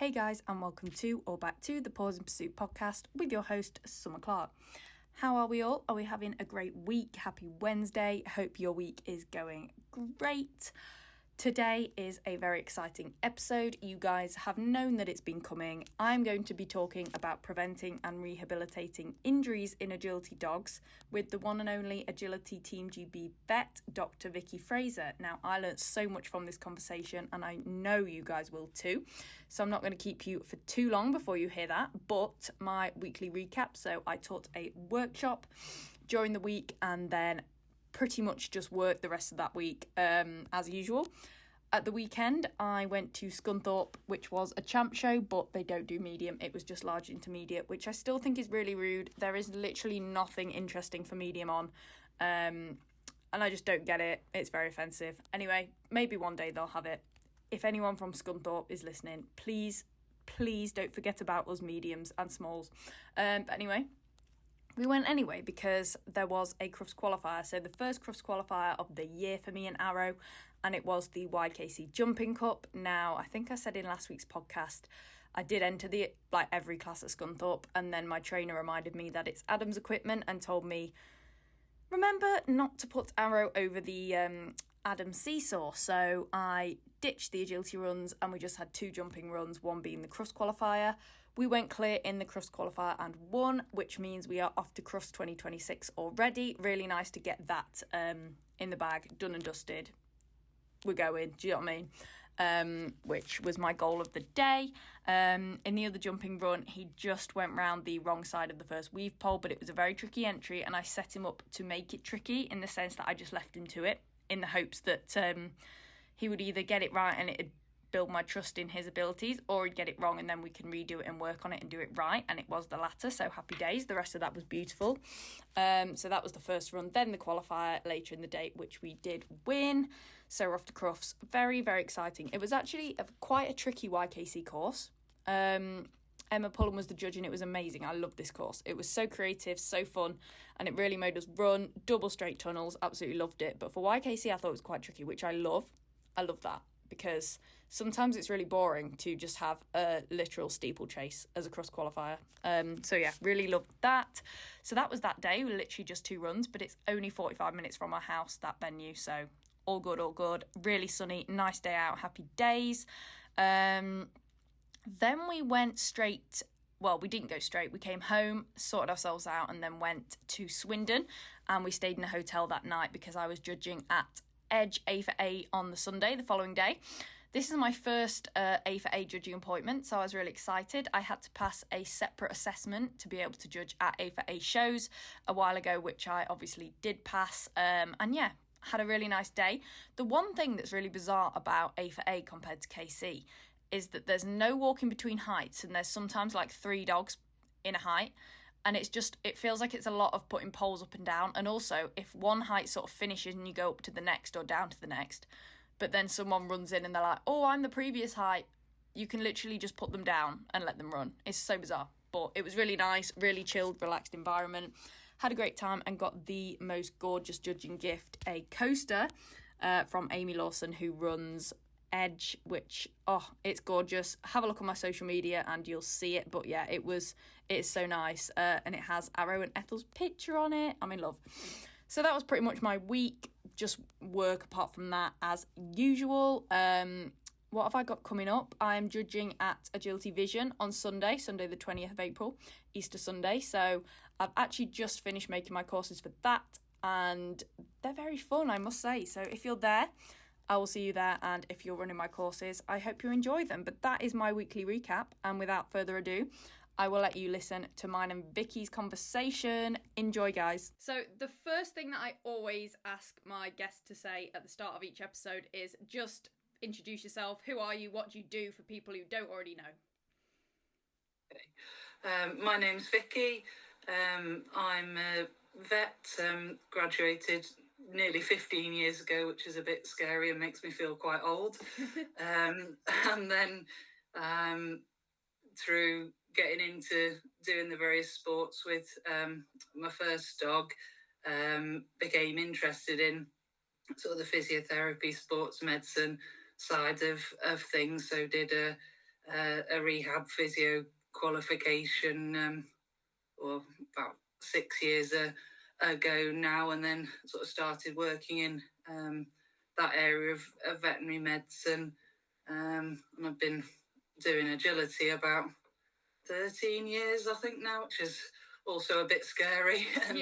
Hey guys, and welcome to or back to the Pause and Pursuit podcast with your host, Summer Clark. How are we all? Are we having a great week? Happy Wednesday. Hope your week is going great. Today is a very exciting episode. You guys have known that it's been coming. I'm going to be talking about preventing and rehabilitating injuries in agility dogs with the one and only Agility Team GB vet, Dr Vicky Fraser. Now, I learned so much from this conversation and I know you guys will too. So I'm not going to keep you for too long before you hear that, but my weekly recap. So I taught a workshop during the week and then pretty much just worked the rest of that week as usual. At the weekend, I went to Scunthorpe, which was a champ show, but they don't do medium. It was just large intermediate, which I still think is really rude. There is literally nothing interesting for medium on, and I just don't get it. It's very offensive. Anyway, maybe one day they'll have it. If anyone from Scunthorpe is listening, please don't forget about us mediums and smalls. But anyway, we went anyway because there was a Crufts qualifier. So the first Crufts qualifier of the year for me and Arrow, and it was the YKC Jumping Cup. Now, I think I said in last week's podcast, I did enter every class at Scunthorpe, and then my trainer reminded me that it's Adam's equipment and told me, remember not to put Arrow over the Adam seesaw. So I ditched the agility runs and we just had two jumping runs, one being the Crufts qualifier. We went clear in the Crufts qualifier and won, which means we are off to Crufts 2026 already. Really nice to get that in the bag, done and dusted. We're going, do you know what I mean? Which was my goal of the day. In the other jumping run, he just went round the wrong side of the first weave pole, but it was a very tricky entry and I set him up to make it tricky in the sense that I just left him to it in the hopes that he would either get it right and it'd build my trust in his abilities, or he'd get it wrong and then we can redo it and work on it and do it right. And it was the latter, so happy days. The rest of that was beautiful. So that was the first run. Then the qualifier later in the day, which we did win. So we're off to Crufts. Very, very exciting. It was actually quite a tricky YKC course. Emma Pullen was the judge and it was amazing. I loved this course. It was so creative, so fun, and it really made us run double straight tunnels. Absolutely loved it. But for YKC, I thought it was quite tricky, which I love. I love that because sometimes it's really boring to just have a literal steeplechase as a cross qualifier. So yeah, really loved that. So that was that day. We were literally just two runs, but it's only 45 minutes from our house, that venue. So all good, all good. Really sunny, nice day out, happy days. Then we went straight, well, we didn't go straight. We came home, sorted ourselves out, and then went to Swindon. And we stayed in a hotel that night because I was judging at Edge A for A on the Sunday, the following day. This is my first A for A judging appointment, so I was really excited. I had to pass a separate assessment to be able to judge at A for A shows a while ago, which I obviously did pass. And yeah, had a really nice day. The one thing that's really bizarre about A for A compared to KC is that there's no walking between heights, and there's sometimes like three dogs in a height, and it feels like it's a lot of putting poles up and down. And also, if one height sort of finishes and you go up to the next or down to the next, but then someone runs in and they're like, oh, I'm the previous height, you can literally just put them down and let them run. It's so bizarre, but it was really nice, really chilled, relaxed environment. Had a great time and got the most gorgeous judging gift, a coaster from Amy Lawson, who runs Edge, which it's gorgeous. Have a look on my social media and you'll see it. But yeah, it's so nice, and it has Arrow and Ethel's picture on it. I'm in love. So that was pretty much my week, just work apart from that as usual. What have I got coming up? I'm judging at Agility Vision on Sunday the 20th of April, Easter Sunday. So I've actually just finished making my courses for that, and they're very fun, I must say. So if you're there, I will see you there, and if you're running my courses, I hope you enjoy them. But that is my weekly recap, and without further ado, I will let you listen to mine and Vicky's conversation. Enjoy, guys. So the first thing that I always ask my guests to say at the start of each episode is just introduce yourself. Who are you? What do you do, for people who don't already know? Okay. My name's Vicky. I'm a vet, graduated nearly 15 years ago, which is a bit scary and makes me feel quite old. And then through getting into doing the various sports with my first dog, became interested in sort of the physiotherapy, sports medicine side of things. So did a a rehab physio qualification, or about 6 years ago now, and then sort of started working in that area of veterinary medicine. And I've been doing agility about 13 years, I think now, which is also a bit scary. And,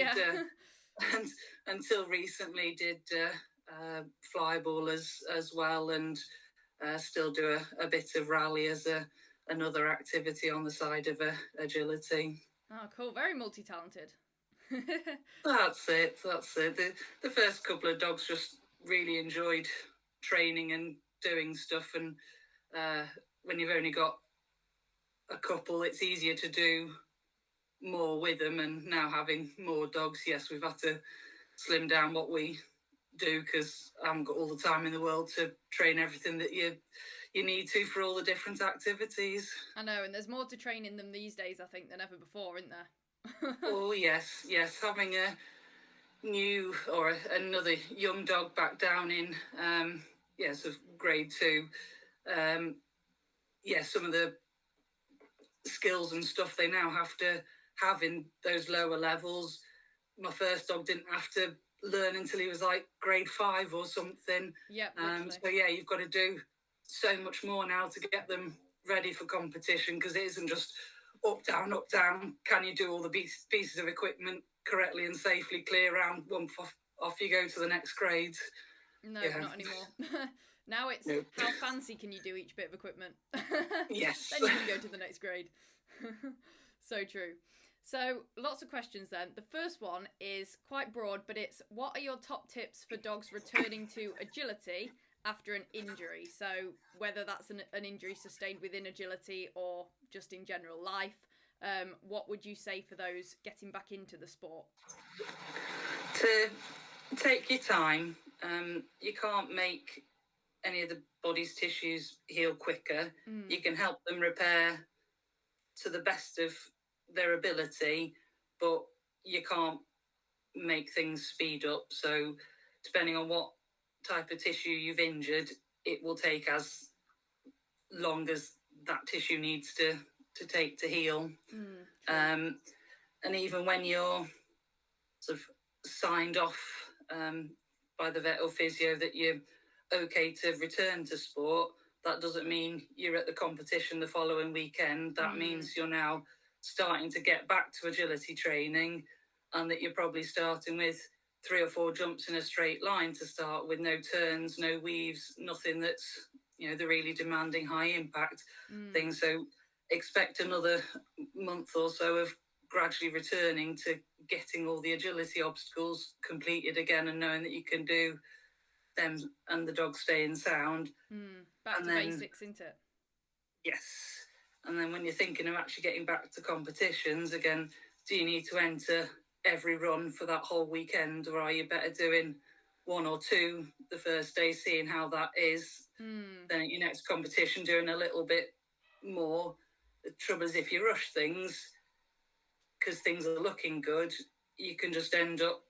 and until recently did flyball as well, and still do a bit of rally as another activity on the side of agility. Oh, cool. Very multi-talented. That's it. The first couple of dogs just really enjoyed training and doing stuff, and when you've only got a couple, it's easier to do more with them. And now having more dogs, yes, we've had to slim down what we do, because I haven't got all the time in the world to train everything that you need to for all the different activities. I know, and there's more to train in them these days, I think, than ever before, isn't there? Oh yes, having a new or another young dog back down in sort of grade 2, some of the skills and stuff they now have to have in those lower levels. My first dog didn't have to learn until he was like grade 5 or something. So you've got to do so much more now to get them ready for competition, because it isn't just up down. Can you do all the pieces of equipment correctly and safely, clear round, one off you go to the next grade? No, not anymore. Now it's how fancy can you do each bit of equipment? Yes. Then you can go to the next grade. So true. So lots of questions then. The first one is quite broad, but it's, what are your top tips for dogs returning to agility after an injury? So whether that's an injury sustained within agility or just in general life, what would you say for those getting back into the sport? To take your time. You can't make any of the body's tissues heal quicker. You can help them repair to the best of their ability, but you can't make things speed up. So depending on what type of tissue you've injured, it will take as long as that tissue needs to take to heal. And even when you're sort of signed off by the vet or physio that you're okay to return to sport, that doesn't mean you're at the competition the following weekend. That means you're now starting to get back to agility training, and that you're probably starting with 3 or 4 jumps in a straight line to start with, no turns, no weaves, nothing that's, the really demanding high impact things. So expect another month or so of gradually returning to getting all the agility obstacles completed again, and knowing that you can do them and the dog staying sound. Back to basics, isn't it? Yes. And then when you're thinking of actually getting back to competitions again, do you need to enter every run for that whole weekend, or are you better doing 1 or 2 the first day, seeing how that is, then at your next competition doing a little bit more? The trouble is, if you rush things because things are looking good, you can just end up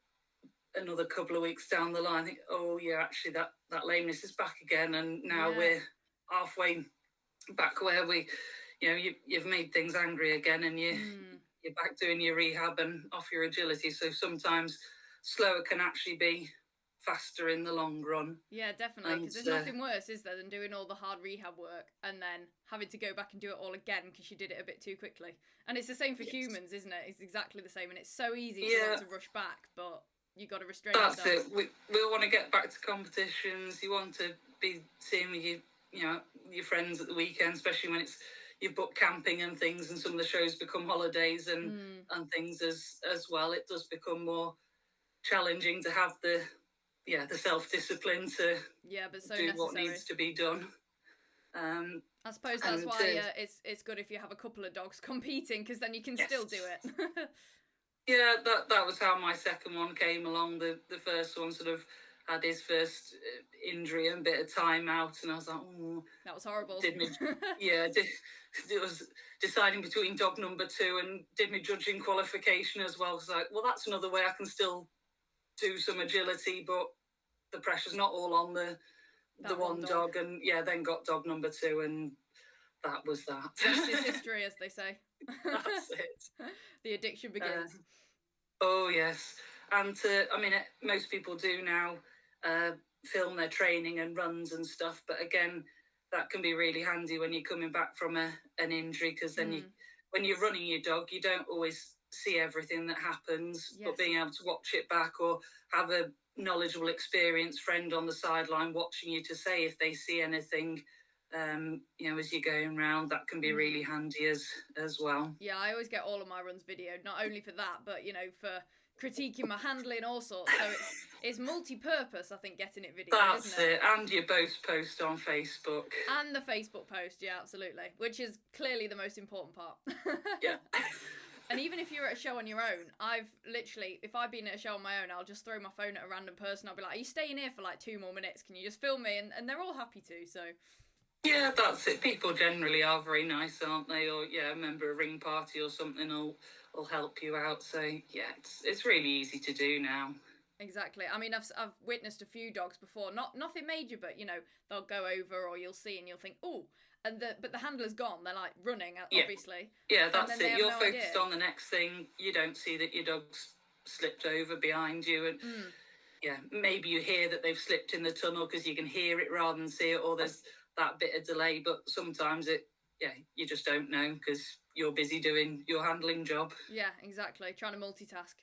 another couple of weeks down the line, think, oh yeah, actually that lameness is back again, and now we're halfway back where we, you've made things angry again, and you're back doing your rehab and off your agility. So sometimes slower can actually be faster in the long run. Yeah, definitely, because there's nothing worse, is there, than doing all the hard rehab work and then having to go back and do it all again because you did it a bit too quickly. And it's the same for humans, isn't it? It's exactly the same, and it's so easy to want to rush back, but you got to restrain yourself. That's it. We want to get back to competitions. You want to be seeing with your friends at the weekend, especially when you've booked camping and things, and some of the shows become holidays and things as well. It does become more challenging to have the self-discipline to but so do necessary. what needs to be done. I suppose that's why it's good if you have a couple of dogs competing, because then you can still do it. Yeah, that was how my second one came along. The first one sort of had his first injury and bit of time out, and I was like, oh, that was horrible. It was deciding between dog number 2 and did me judging qualification as well. Because well, that's another way I can still do some agility, but the pressure's not all on the one dog. And then got dog number 2, and that was that. Rest is history, as they say. That's it. The addiction begins. Oh, yes. And most people do now film their training and runs and stuff. But again, that can be really handy when you're coming back from an injury, because then when you're running your dog, you don't always see everything that happens. Yes. But being able to watch it back, or have a knowledgeable, experienced friend on the sideline watching you to say if they see anything, as you're going around, that can be really handy as well. Yeah, I always get all of my runs videoed, not only for that, but for critiquing my handling, all sorts. So it's multi-purpose, I think, getting it videoed. That's isn't it? And you both post on Facebook. And the Facebook post, yeah, absolutely. Which is clearly the most important part. Yeah. And even if you're at a show on your own, I've literally, if I've been at a show on my own, I'll just throw my phone at a random person. I'll be like, are you staying here for like 2 more minutes? Can you just film me? And they're all happy to, so... Yeah, that's it. People generally are very nice, aren't they? Or a member of a ring party or something will help you out. So yeah, it's really easy to do now. Exactly. I mean, I've witnessed a few dogs before. Nothing major, but they'll go over, or you'll see and you'll think, oh, but the handler's gone. They're like running, obviously. Yeah, that's it. You're focused on the next thing. You don't see that your dog's slipped over behind you, and yeah, maybe you hear that they've slipped in the tunnel because you can hear it rather than see it, or there's that bit of delay. But sometimes you just don't know because you're busy doing your handling job. Yeah, exactly. Trying to multitask.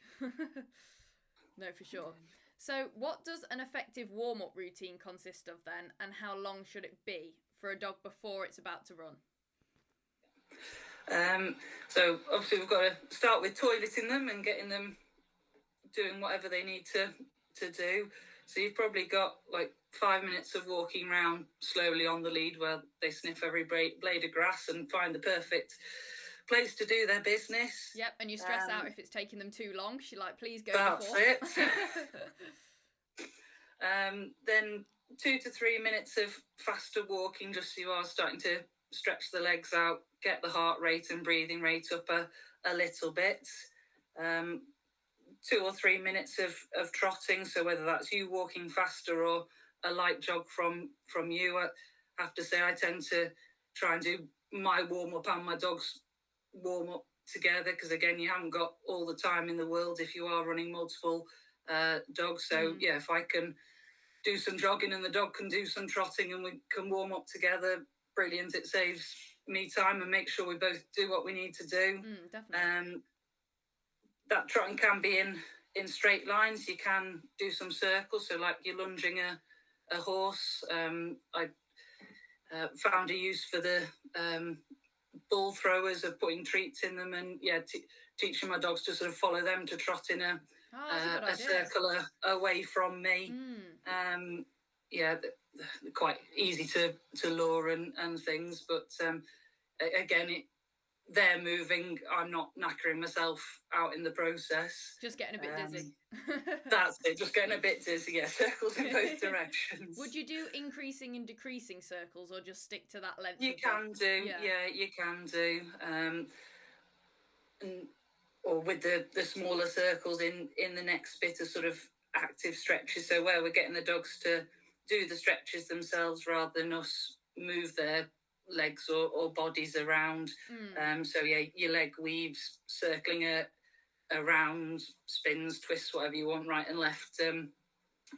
No, for sure. So what does an effective warm-up routine consist of then, and how long should it be for a dog before it's about to run? So obviously we've got to start with toileting them and getting them doing whatever they need to do. So you've probably got like 5 minutes of walking around slowly on the lead where they sniff every blade of grass and find the perfect place to do their business. Yep, and you stress out if it's taking them too long. You're like, please go that's before. That's it. Then 2 to 3 minutes of faster walking, just so you are starting to stretch the legs out, get the heart rate and breathing rate up a little bit. 2 or 3 minutes of trotting, so whether that's you walking faster or a light jog from you. I have to say I tend to try and do my warm-up and my dog's warm-up together, because again, you haven't got all the time in the world if you are running multiple dogs. So yeah, if I can do some jogging and the dog can do some trotting and we can warm up together, brilliant. It saves me time and makes sure we both do what we need to do. Definitely. That trotting can be in straight lines. You can do some circles, so like you're lunging a horse. I found a use for the bull throwers of putting treats in them, and teaching my dogs to sort of follow them to trot in a circle away from me. They're quite easy to lure and things, but again, they're moving. I'm not knackering myself out in the process. Just getting a bit dizzy. That's it, just getting a bit dizzy. Yeah, circles in both directions. Would you do increasing and decreasing circles, or just stick to that length? You can do, yeah, you can do. Or with the smaller circles in the next bit of sort of active stretches, so where we're getting the dogs to do the stretches themselves rather than us move their legs or bodies around. So yeah, your leg weaves, circling around, spins, twists, whatever you want, right and left,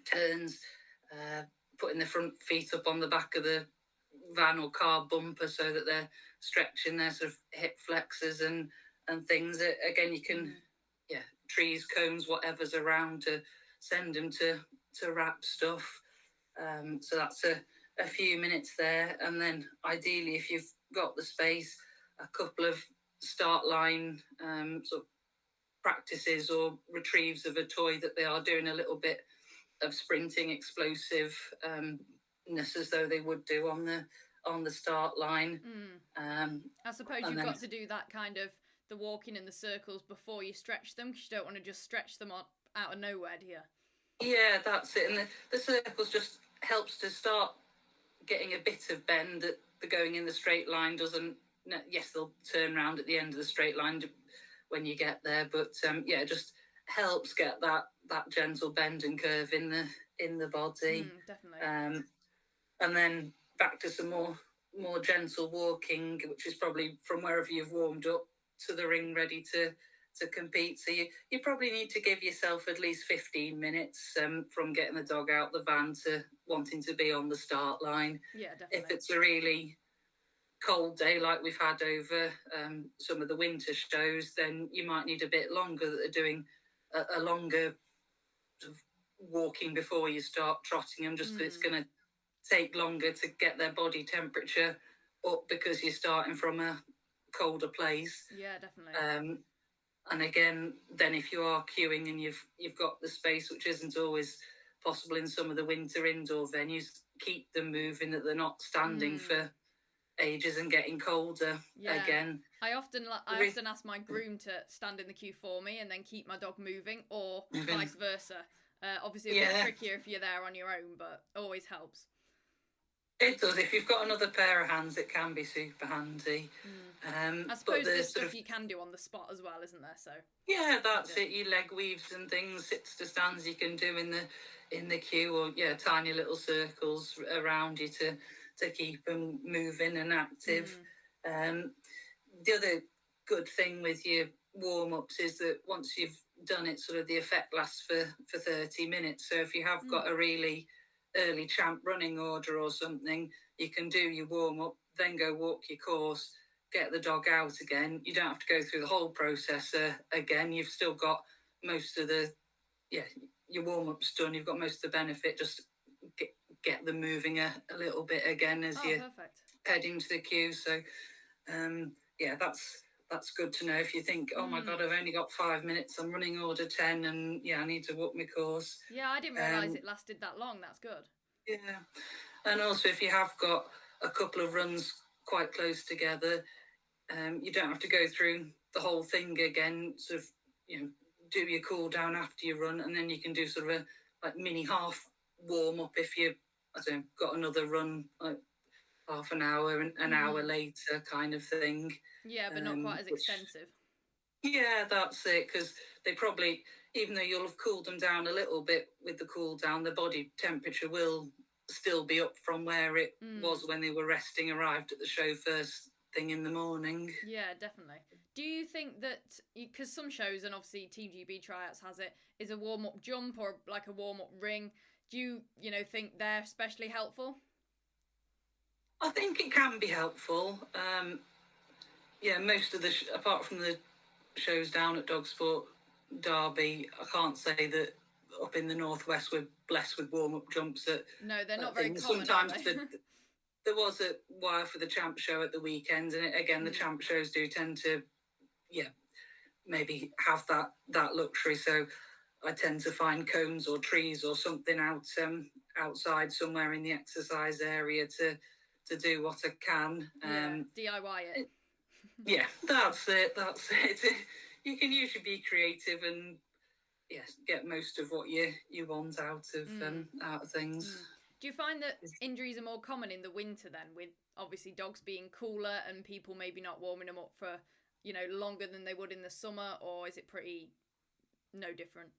turns, putting the front feet up on the back of the van or car bumper so that they're stretching their sort of hip flexors and things. Again, you can trees, cones, whatever's around to send them to wrap stuff. So that's a few minutes there, and then ideally, if you've got the space, a couple of start line sort of practices or retrieves of a toy that they are doing a little bit of sprinting, explosiveness, as though they would do on the start line. I suppose you've got to do that kind of the walking in the circles before you stretch them, because you don't want to just stretch them out of nowhere, do you? Yeah, that's it. And the circles just helps to start getting a bit of bend. That the going in the straight line doesn't. Yes, they'll turn around at the end of the straight line when you get there, but it just helps get that gentle bend and curve in the body. Definitely. And then back to some more more gentle walking, which is probably from wherever you've warmed up to the ring ready to compete. So you probably need to give yourself at least 15 minutes from getting the dog out the van to wanting to be on the start line. Yeah, definitely. If it's a really cold day like we've had over some of the winter shows, then you might need a bit longer. That they're doing a longer sort of walking before you start trotting them, just it's going to take longer to get their body temperature up because you're starting from a colder place. Yeah, definitely. And again, then if you are queuing and you've got the space, which isn't always possible in some of the winter indoor venues, keep them moving, that they're not standing for ages and getting colder again. I often ask my groom to stand in the queue for me and then keep my dog moving, or vice versa. Obviously a bit trickier if you're there on your own, but always helps. It does. If you've got another pair of hands, it can be super handy. I suppose there's stuff you can do on the spot as well, isn't there? So yeah, that's it. Your leg weaves and things, sits to stands you can do in the queue, or tiny little circles around you to keep them moving and active. The other good thing with your warm-ups is that once you've done it, sort of the effect lasts for 30 minutes. So if you have got a really early champ running order or something, you can do your warm-up, then go walk your course, get the dog out again. You don't have to go through the whole process again. You've still got most of the your warm-up's done. You've got most of the benefit. Just get them moving a little bit again as you're heading to the queue. So that's good to know. If you think, oh my God, I've only got 5 minutes, I'm running order 10 and I need to walk my course. Yeah, I didn't realise it lasted that long. That's good. Yeah. And also if you have got a couple of runs quite close together, you don't have to go through the whole thing again. Sort of, do your cool down after you run, and then you can do sort of a like mini half warm up if you got another run like half an hour and an hour later kind of thing. Yeah, but not quite as extensive. Yeah, that's it, because they probably, even though you'll have cooled them down a little bit with the cool down, the body temperature will still be up from where it was when they were resting, arrived at the show first thing in the morning. Yeah, definitely. Do you think that, because some shows, and obviously Team GB Tryouts has it, is a warm-up jump or like a warm-up ring, do you think they're especially helpful? I think it can be helpful. Most of apart from the shows down at Dog Sport Derby, I can't say that up in the northwest we're blessed with warm-up jumps. No, they're not very common. Sometimes there was a wire for the champ show at the weekend, and again the champ shows do tend to maybe have that luxury. So I tend to find cones or trees or something outside somewhere in the exercise area to do what I can. DIY it. Yeah, that's it. You can usually be creative and get most of what you want out of things. Do you find that injuries are more common in the winter then, with obviously dogs being cooler and people maybe not warming them up for longer than they would in the summer, or is it pretty no different?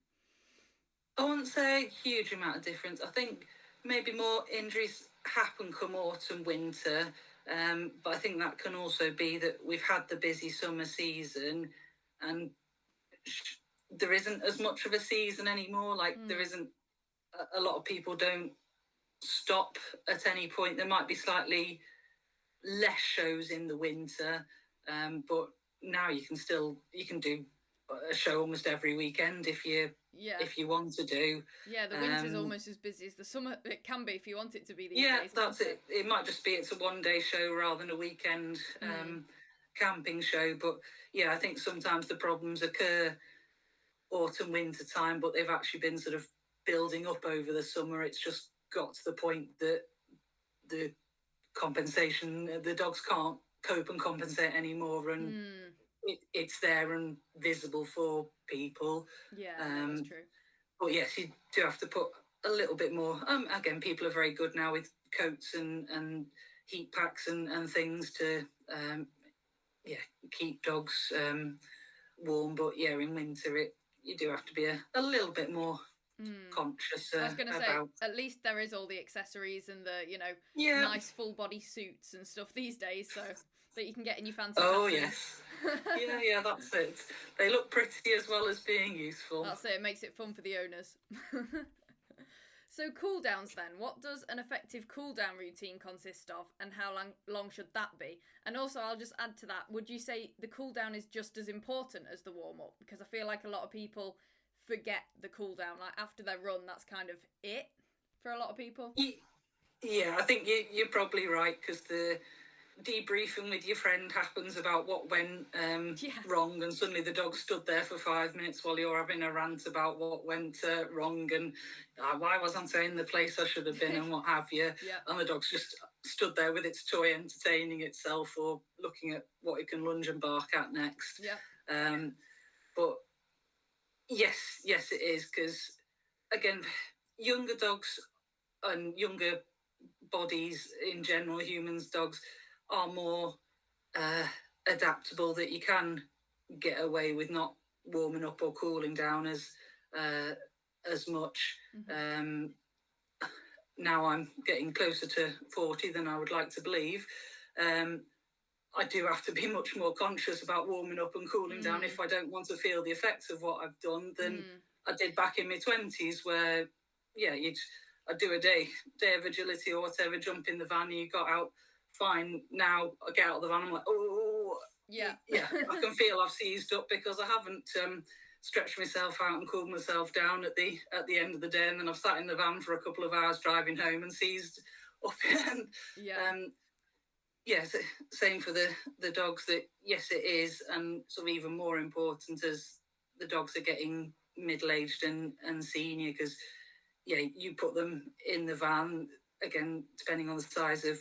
I wouldn't say a huge amount of difference. I think maybe more injuries happen come autumn, winter. But I think that can also be that we've had the busy summer season and there isn't as much of a season anymore. Like there isn't, a lot of people don't stop at any point. There might be slightly less shows in the winter, but now you can do a show almost every weekend if you want to do. Yeah, the winter's almost as busy as the summer. It can be if you want it to be these days. Yeah, that's it. It might just be it's a one-day show rather than a weekend camping show. But I think sometimes the problems occur autumn, winter time, but they've actually been sort of building up over the summer. It's just got to the point that the dogs can't cope and compensate anymore, and it's there and visible for people. Yeah, that's true. But yes, you do have to put a little bit more. Again, people are very good now with coats and heat packs and things to keep dogs warm. But in winter you do have to be a little bit more conscious I was going to say, about. at least there is all the accessories and the, nice full body suits and stuff these days, so that you can get in your fancy Oh, patterns. Yes. Yeah, that's it. They look pretty as well as being useful. That's it. It makes it fun for the owners. So cool downs then. What does an effective cool down routine consist of, and how long should that be? And also, I'll just add to that, would you say the cool down is just as important as the warm up? Because I feel like a lot of people forget the cool down. Like after their run, that's kind of it for a lot of people. Yeah, I think you're probably right, because the debriefing with your friend happens about what went wrong, and suddenly the dog stood there for 5 minutes while you're having a rant about what went wrong, and why wasn't I in the place I should have been, and what have you. And the dog's just stood there with its toy entertaining itself, or looking at what it can lunge and bark at next. But yes it is, because again, younger dogs and younger bodies in general, humans, dogs, are more adaptable, that you can get away with not warming up or cooling down as much. Now I'm getting closer to 40 than I would like to believe. I do have to be much more conscious about warming up and cooling down if I don't want to feel the effects of what I've done than I did back in my 20s, where I'd do a day of agility or whatever, jump in the van, you got out fine. Now I get out of the van, I'm like, I can feel I've seized up because I haven't stretched myself out and cooled myself down at the end of the day, and then I've sat in the van for a couple of hours driving home and seized up. Same for the dogs. That yes, it is, and sort of even more important as the dogs are getting middle-aged and senior, because you put them in the van, again, depending on the size of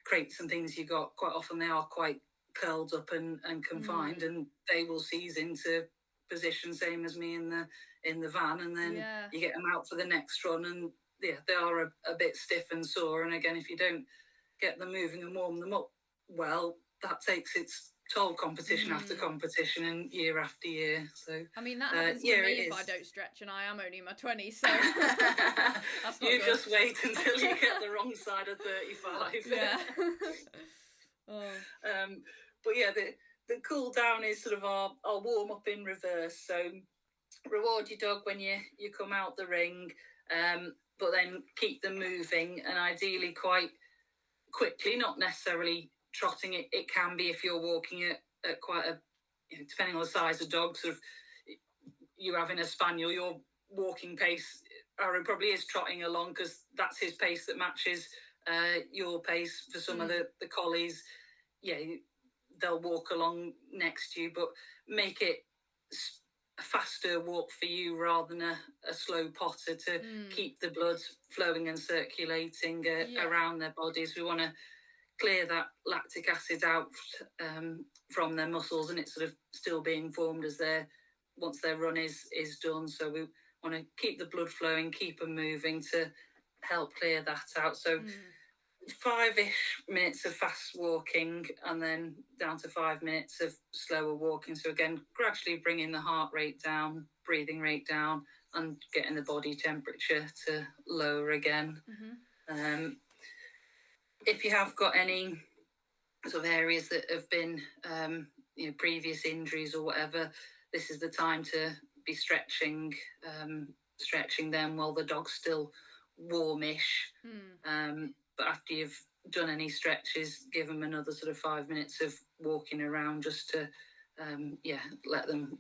crates and things you got, quite often they are quite curled up and confined, and they will seize into position, same as me in the van, and then you get them out for the next run, and they are a bit stiff and sore, and again, if you don't get them moving and warm them up well, that takes its toll, competition after competition and year after year. So I mean, that happens to me if I don't stretch, and I am only in my 20s, so that's not you good. Just wait until you get the wrong side of 35. But the cool down is sort of our warm up in reverse. So reward your dog when you come out the ring, but then keep them moving, and ideally quite quickly, not necessarily trotting. It can be if you're walking at quite a, depending on the size of dog, sort of, you having a spaniel, your walking pace, Aaron probably is trotting along because that's his pace that matches your pace. For some of the collies, they'll walk along next to you, but make it a faster walk for you rather than a slow potter, to keep the blood flowing and circulating around their bodies. We want to clear that lactic acid out from their muscles, and it's sort of still being formed as once their run is done. So we want to keep the blood flowing, keep them moving to help clear that out. So 5-ish minutes of fast walking, and then down to 5 minutes of slower walking. So again, gradually bringing the heart rate down, breathing rate down, and getting the body temperature to lower again. If you have got any sort of areas that have been previous injuries or whatever, this is the time to be stretching them while the dog's still warmish. But after you've done any stretches, give them another sort of 5 minutes of walking around, just to let them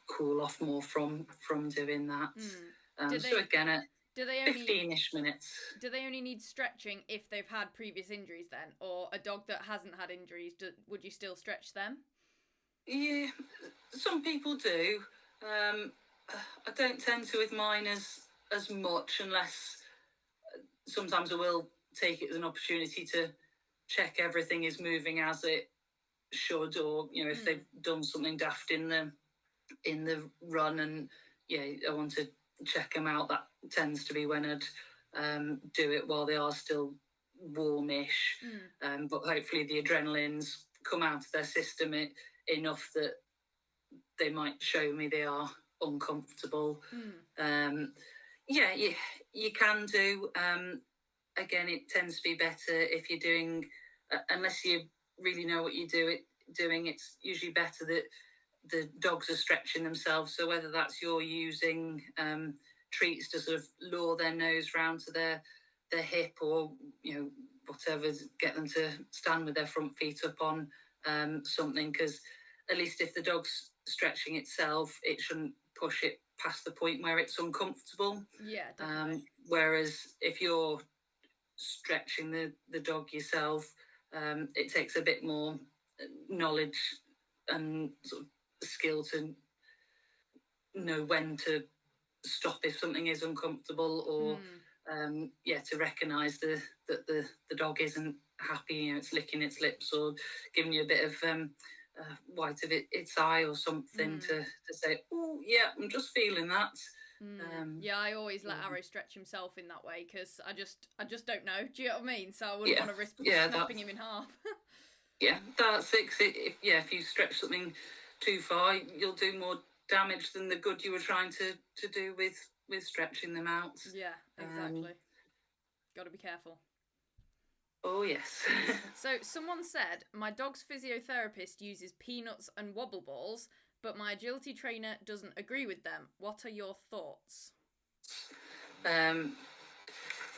cool off more from doing that. So again, do they only 15-ish minutes. Do they only need stretching if they've had previous injuries then? Or a dog that hasn't had injuries, would you still stretch them? Yeah, some people do. I don't tend to with mine as much, unless sometimes I will take it as an opportunity to check everything is moving as it should, or if they've done something daft in the run, and I want to check them out. That tends to be when I'd do it while they are still warmish, but hopefully the adrenaline's come out of their system enough that they might show me they are uncomfortable. Yeah, you can do. Again, it tends to be better if you're doing, unless you really know what doing. It's usually better that the dogs are stretching themselves. So whether that's you're using treats to sort of lure their nose round to their hip, or whatever, get them to stand with their front feet up on something, because at least if the dog's stretching itself, it shouldn't push it past the point where it's uncomfortable. Yeah, definitely. Whereas if you're stretching the dog yourself, it takes a bit more knowledge and sort of skill to know when to stop if something is uncomfortable, or to recognise that the dog isn't happy. It's licking its lips or giving you a bit of white of its eye or something to say, oh yeah, I'm just feeling that. Yeah, I always let Arrow stretch himself in that way, because I just don't know. Do you know what I mean? So I wouldn't want to risk snapping him in half. Yeah, that's it. If you stretch something too far, you'll do more damage than the good you were trying to do with stretching them out. Yeah, exactly. Got to be careful. Oh, yes. So someone said, my dog's physiotherapist uses peanuts and wobble balls, but my agility trainer doesn't agree with them. What are your thoughts?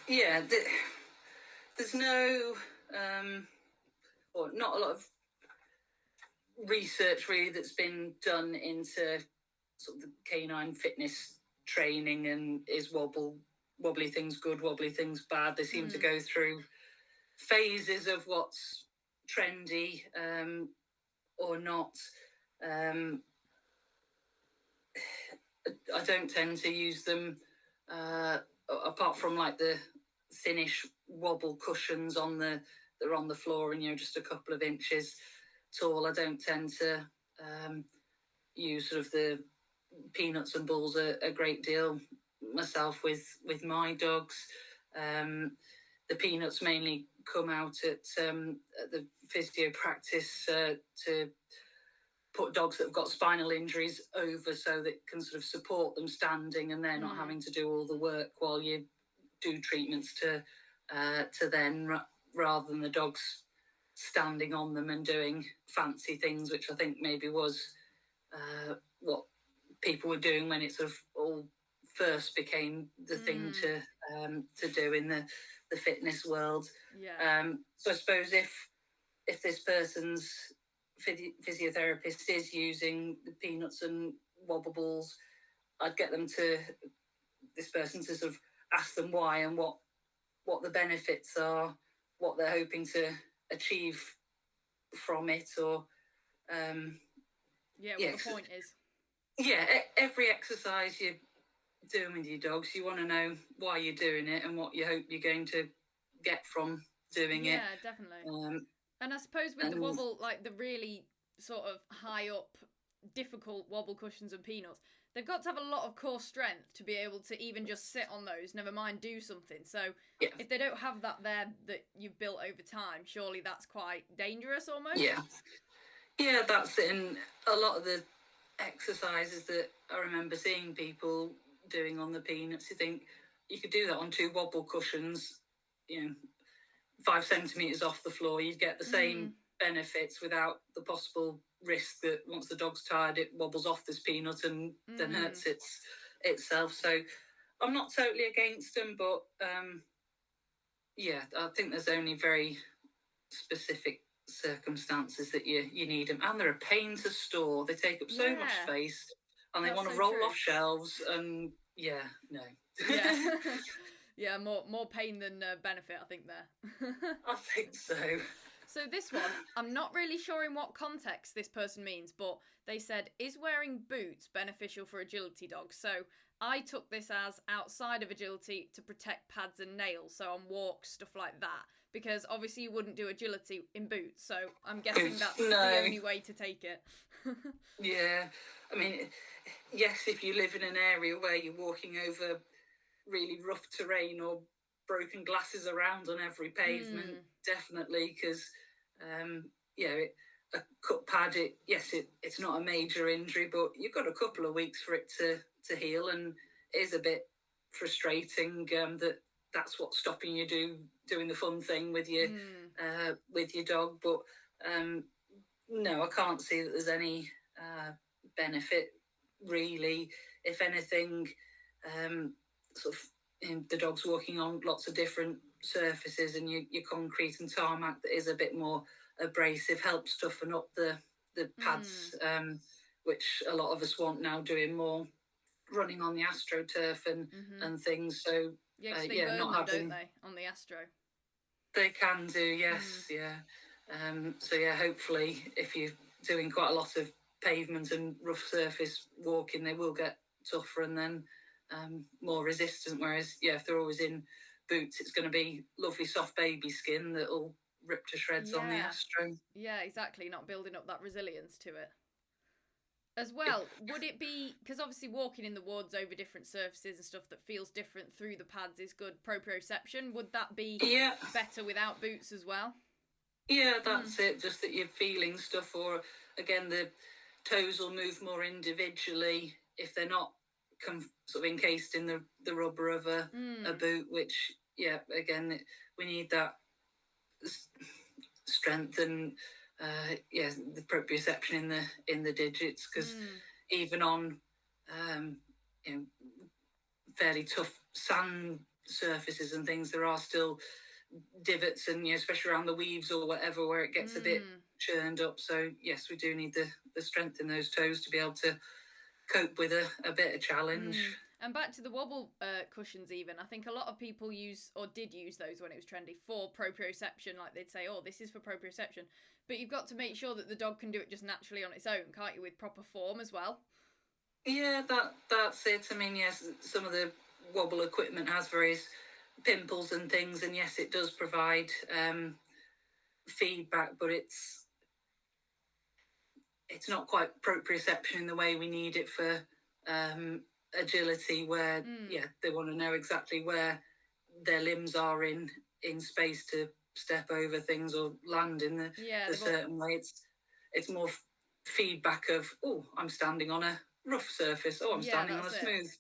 Yeah, there's no, or not a lot of research really that's been done into sort of the canine fitness training, and is wobbly things good, wobbly things bad. They seem to go through phases of what's trendy or not. I don't tend to use them apart from like the thinnish wobble cushions that are on the floor and just a couple of inches tall. I don't tend to use sort of the peanuts and balls a great deal myself with my dogs. The peanuts mainly come out at the physio practice to put dogs that have got spinal injuries over, so that can sort of support them standing, and they're not having to do all the work while you do treatments to then, rather than the dogs standing on them and doing fancy things, which I think maybe was what people were doing when it sort of all first became the thing to do in the fitness world. Yeah. So I suppose if this person's physiotherapist is using the peanuts and wobble balls, I'd get this person to sort of ask them why, and what the benefits are, what they're hoping to achieve from it, or what the point is. Yeah, every exercise you're doing with your dogs, you want to know why you're doing it and what you hope you're going to get from doing it. Yeah, definitely. And I suppose with the wobble, like the really sort of high up, difficult wobble cushions and peanuts, they've got to have a lot of core strength to be able to even just sit on those, never mind do something. So if they don't have that there that you've built over time, surely that's quite dangerous almost. Yeah, that's it. And a lot of the exercises that I remember seeing people doing on the peanuts, you think you could do that on 2 wobble cushions, 5 centimetres off the floor, you'd get the same benefits without the possible risk that once the dog's tired, it wobbles off this peanut and then hurts itself. So I'm not totally against them, but I think there's only very specific circumstances that you need them, and they're a pain to store. They take up so much space, and they want to roll off shelves, and yeah, more pain than benefit, I think there. I think so. So this one, I'm not really sure in what context this person means, but they said, is wearing boots beneficial for agility dogs? So I took this as outside of agility to protect pads and nails, so on walks, stuff like that, because obviously you wouldn't do agility in boots, so I'm guessing that's the only way to take it. Yeah, I mean, yes, if you live in an area where you're walking over really rough terrain or broken glasses around on every pavement, definitely, because a cut pad, it's not a major injury, but you've got a couple of weeks for it to heal, and it is a bit frustrating that's what's stopping you doing the fun thing with your dog. But no, I can't see that there's any benefit really. If anything, sort of the dog's walking on lots of different surfaces, and your concrete and tarmac that is a bit more abrasive helps toughen up the pads, which a lot of us want now, doing more running on the AstroTurf and things. So they burn not them, having, don't they, on the Astro? They can do, yes, yeah. So yeah, hopefully if you're doing quite a lot of pavement and rough surface walking, they will get tougher and then more resistant. Whereas if they're always in boots, it's going to be lovely soft baby skin that'll rip to shreds on the Astro. Yeah, exactly. Not building up that resilience to it. As well, would it be, because obviously walking in the woods over different surfaces and stuff that feels different through the pads is good proprioception. Would that be better without boots as well? Yeah, that's it. Just that you're feeling stuff, or again, the toes will move more individually if they're not sort of encased in the rubber of a boot, which, again, we need that strength and the proprioception in the digits, because even on fairly tough sand surfaces and things, there are still divots, and especially around the weaves or whatever, where it gets a bit churned up. So yes, we do need the strength in those toes to be able to cope with a bit of challenge. And back to the wobble cushions, even, I think a lot of people use, or did use those when it was trendy, for proprioception. Like they'd say, oh, this is for proprioception. But you've got to make sure that the dog can do it just naturally on its own, can't you, with proper form as well? Yeah, that's it. I mean, yes, some of the wobble equipment has various pimples and things, and yes, it does provide feedback, but it's not quite proprioception in the way we need it for agility, where they want to know exactly where their limbs are in space to step over things or land in the certain way. It's more feedback of, oh, I'm standing on a rough surface, oh, I'm standing on a smooth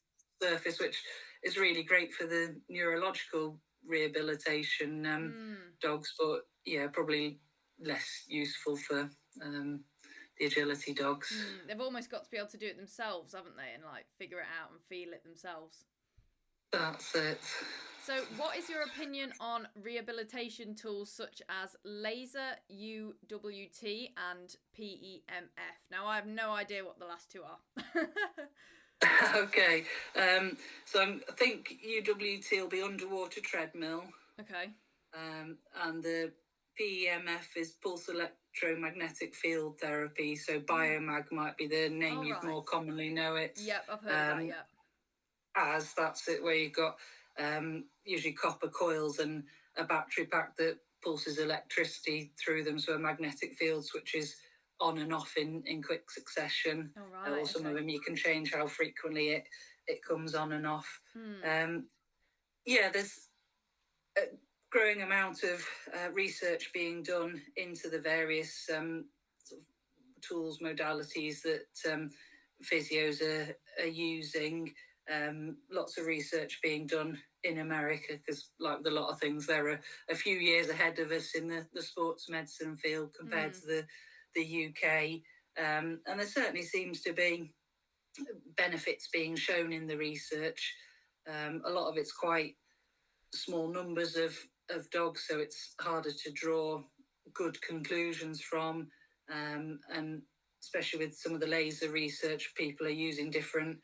surface, which is really great for the neurological rehabilitation dogs, but probably less useful for the agility dogs. They've almost got to be able to do it themselves, haven't they, and like figure it out and feel it themselves. That's it. So what is your opinion on rehabilitation tools such as laser, UWT and PEMF? Now, I have no idea what the last two are. Okay, so I think UWT will be underwater treadmill. Okay. And the PEMF is pulse electromagnetic field therapy. So biomag might be the name you'd more commonly know it. Yep, I've heard of that, As that's it, where you've got usually copper coils and a battery pack that pulses electricity through them, so a magnetic field switches on and off in quick succession. Or some of them you can change how frequently it comes on and off. There's a growing amount of research being done into the various sort of tools, modalities that physios are using. Lots of research being done in America, because like with a lot of things, they're a few years ahead of us in the sports medicine field compared to the UK. And there certainly seems to be benefits being shown in the research. A lot of it's quite small numbers of dogs, so it's harder to draw good conclusions from. And especially with some of the laser research, people are using different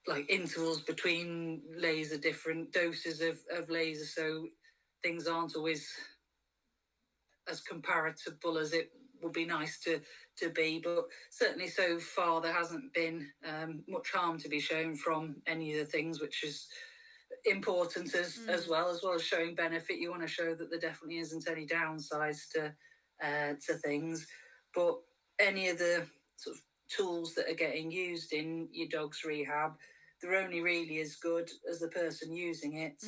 like intervals between laser, different doses of laser, so things aren't always as comparable as it would be nice to be. But certainly so far there hasn't been much harm to be shown from any of the things, which is important as well as showing benefit. You want to show that there definitely isn't any downsides to things. But any of the sort of tools that are getting used in your dog's rehab, they're only really as good as the person using it.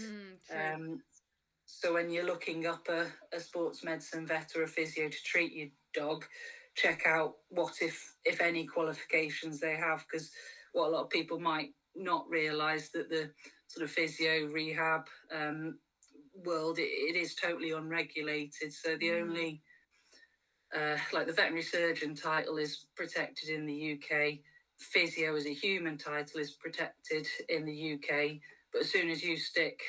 So when you're looking up a sports medicine vet or a physio to treat your dog, check out what, if any, qualifications they have, because what a lot of people might not realise that the sort of physio rehab world, it is totally unregulated. So the only like the veterinary surgeon title is protected in the UK. Physio as a human title is protected in the UK. But as soon as you stick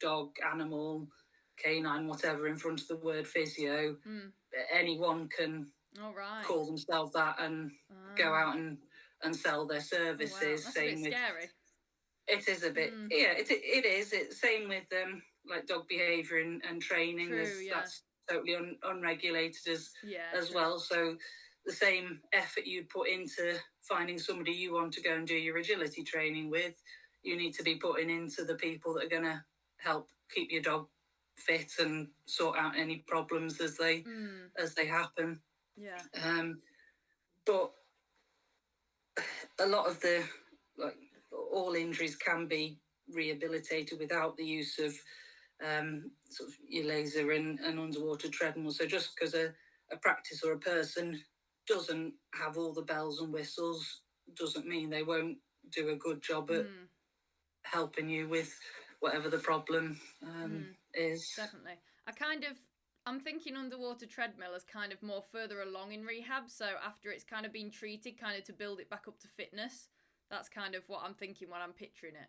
dog, animal, canine, whatever in front of the word physio, anyone can call themselves that and go out and sell their services. Oh, wow. That's a bit scary. It is a bit, yeah, it is. It's same with like dog behaviour and training. True, That's totally unregulated as well. So the same effort you'd put into finding somebody you want to go and do your agility training with, you need to be putting into the people that are going to help keep your dog fit and sort out any problems as they happen. Yeah. But a lot of the all injuries can be rehabilitated without the use of sort of your laser and underwater treadmill. So just because a practice or a person doesn't have all the bells and whistles doesn't mean they won't do a good job at helping you with whatever the problem is. Definitely. I'm thinking underwater treadmill is kind of more further along in rehab. So after it's kind of been treated, kind of to build it back up to fitness. That's kind of what I'm thinking when I'm picturing it.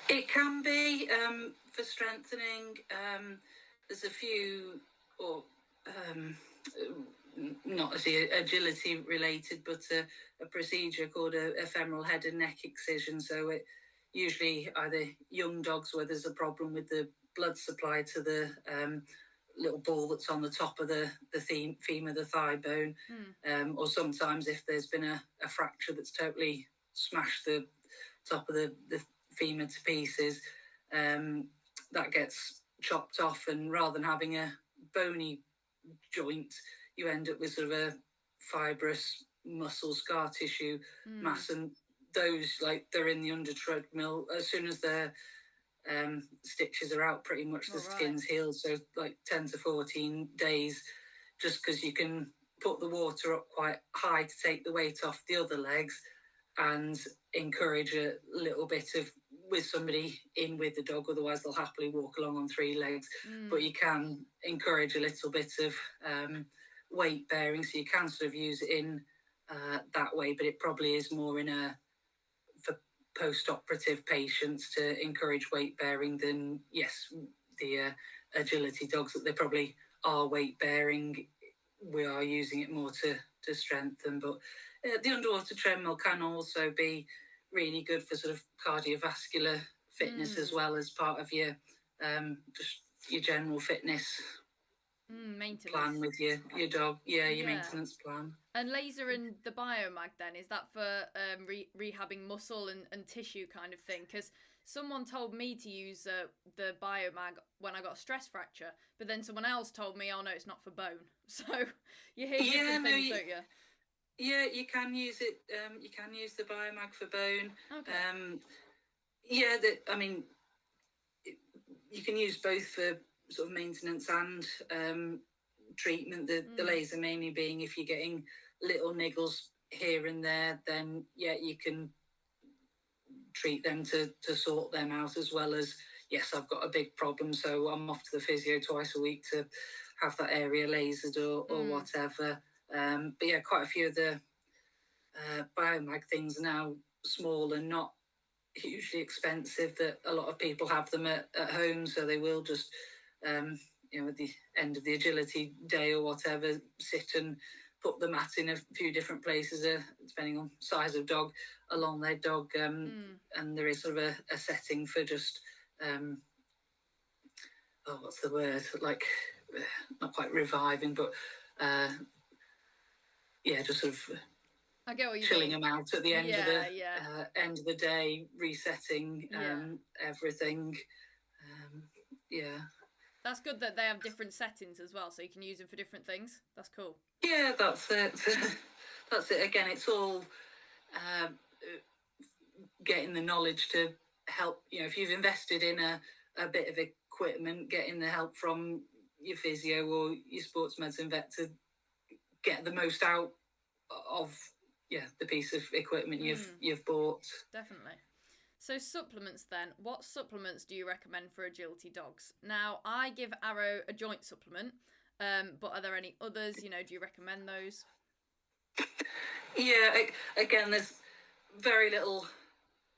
It can be for strengthening. There's a few, or not as agility related, but a procedure called a femoral head and neck excision. So it usually either young dogs where there's a problem with the blood supply to the little ball that's on the top of the femur, the thigh bone, or sometimes if there's been a fracture that's totally smashed the top of the femur to pieces, that gets chopped off, and rather than having a bony joint, you end up with sort of a fibrous muscle scar tissue mass, and those, like, they're in the under treadmill as soon as their stitches are out, pretty much the skin's healed. So like 10 to 14 days, just because you can put the water up quite high to take the weight off the other legs and encourage a little bit of with somebody in with the dog, otherwise they'll happily walk along on three legs. But you can encourage a little bit of weight bearing, so you can sort of use it in that way, but it probably is more in for post-operative patients to encourage weight bearing than, yes, the agility dogs, that they probably are weight bearing. We are using it more to strengthen. But the underwater treadmill can also be really good for sort of cardiovascular fitness as well, as part of your just your general fitness maintenance plan with your dog. Your maintenance plan. And laser and the biomag, then, is that for rehabbing muscle and tissue kind of thing? Because someone told me to use the biomag when I got a stress fracture, but then someone else told me, oh no, it's not for bone. So you hear different things, don't you? Yeah, you can use it. You can use the biomag for bone. Okay. I mean, you can use both for sort of maintenance and treatment. The laser mainly being if you're getting little niggles here and there, then you can treat them to sort them out, as well as, yes, I've got a big problem, so I'm off to the physio twice a week to have that area lasered or whatever. But yeah, quite a few of the biomag things are now small and not hugely expensive, that a lot of people have them at home, so they will just at the end of the agility day or whatever, sit and put the mat in a few different places, depending on size of dog, along their dog, and there is sort of a setting for just what's the word, like, not quite reviving, but just sort of I get what you chilling mean. them out at the end of the end of the day, resetting everything. That's good that they have different settings as well, so you can use them for different things. That's cool. Yeah, that's it. That's it. Again, it's all getting the knowledge to help. If you've invested in a bit of equipment, getting the help from your physio or your sports medicine vet to get the most out of the piece of equipment you've bought. Definitely. So supplements then. What supplements do you recommend for agility dogs? Now, I give Arrow a joint supplement, but are there any others? Do you recommend those? Yeah, again, there's very little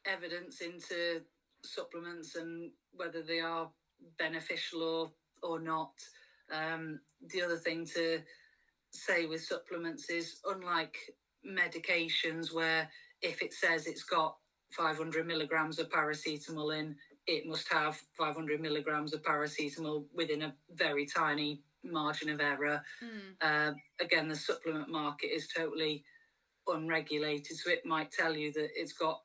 evidence into supplements and whether they are beneficial or not. The other thing to say with supplements is, unlike medications where if it says it's got 500 milligrams of paracetamol in, it must have 500 milligrams of paracetamol within a very tiny margin of error. Again, the supplement market is totally unregulated, so it might tell you that it's got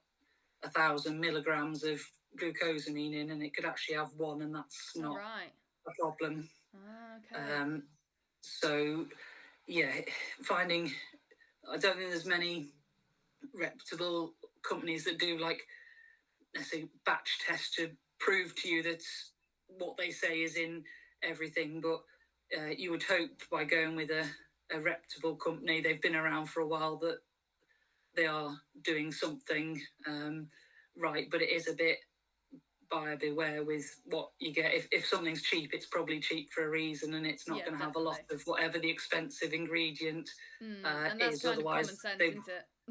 1,000 milligrams of glucosamine in, and it could actually have one, and that's not a problem. Okay. So, finding, I don't think there's many reputable companies that do, like, let's say, batch tests to prove to you that what they say is in everything, but you would hope by going with a reputable company, they've been around for a while, that they are doing something right. But it is a bit buyer beware with what you get. If something's cheap, it's probably cheap for a reason, and it's not going to have a lot of whatever the expensive ingredient and that's is. kind Otherwise, of common sense,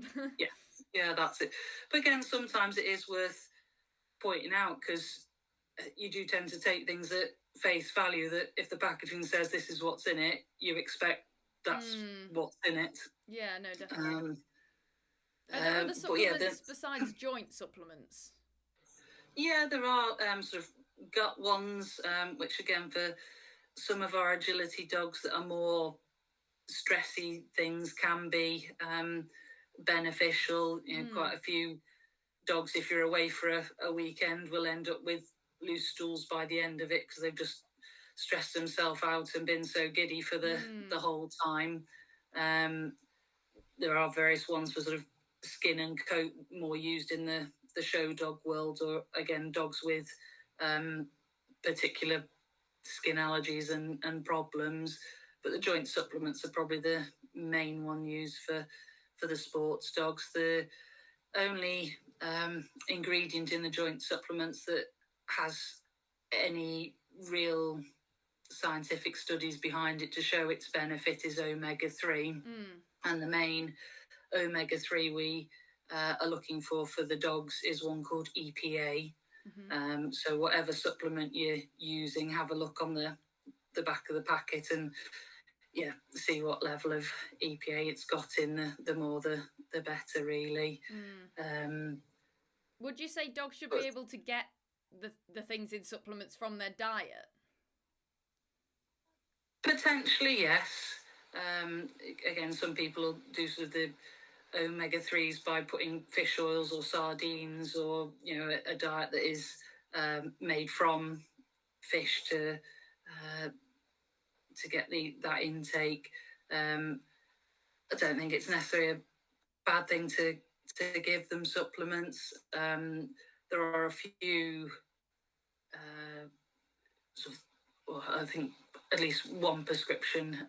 isn't it? yeah, that's it. But again, sometimes it is worth pointing out, because you do tend to take things at face value, that if the packaging says this is what's in it, you expect that's what's in it. Yeah, no, definitely. Are there other supplements besides joint supplements? Yeah, there are sort of gut ones, which again, for some of our agility dogs that are more stressy things, can be beneficial. Quite a few dogs, if you're away for a weekend, will end up with loose stools by the end of it, because they've just stressed themselves out and been so giddy for the whole time. There are various ones for sort of skin and coat, more used in the show dog world, or again, dogs with particular skin allergies and problems. But the joint supplements are probably the main one used for the sports dogs. The only ingredient in the joint supplements that has any real scientific studies behind it to show its benefit is omega-3. And the main omega-3 we are looking for the dogs is one called EPA. So whatever supplement you're using, have a look on the back of the packet and see what level of EPA it's got in. The more the better, really. Would you say dogs should be able to get the things in supplements from their diet? Potentially, yes. Again, some people do sort of the omega-3s by putting fish oils or sardines, or a diet that is made from fish to get that intake. I don't think it's necessarily a bad thing to give them supplements. There are a few I think at least one prescription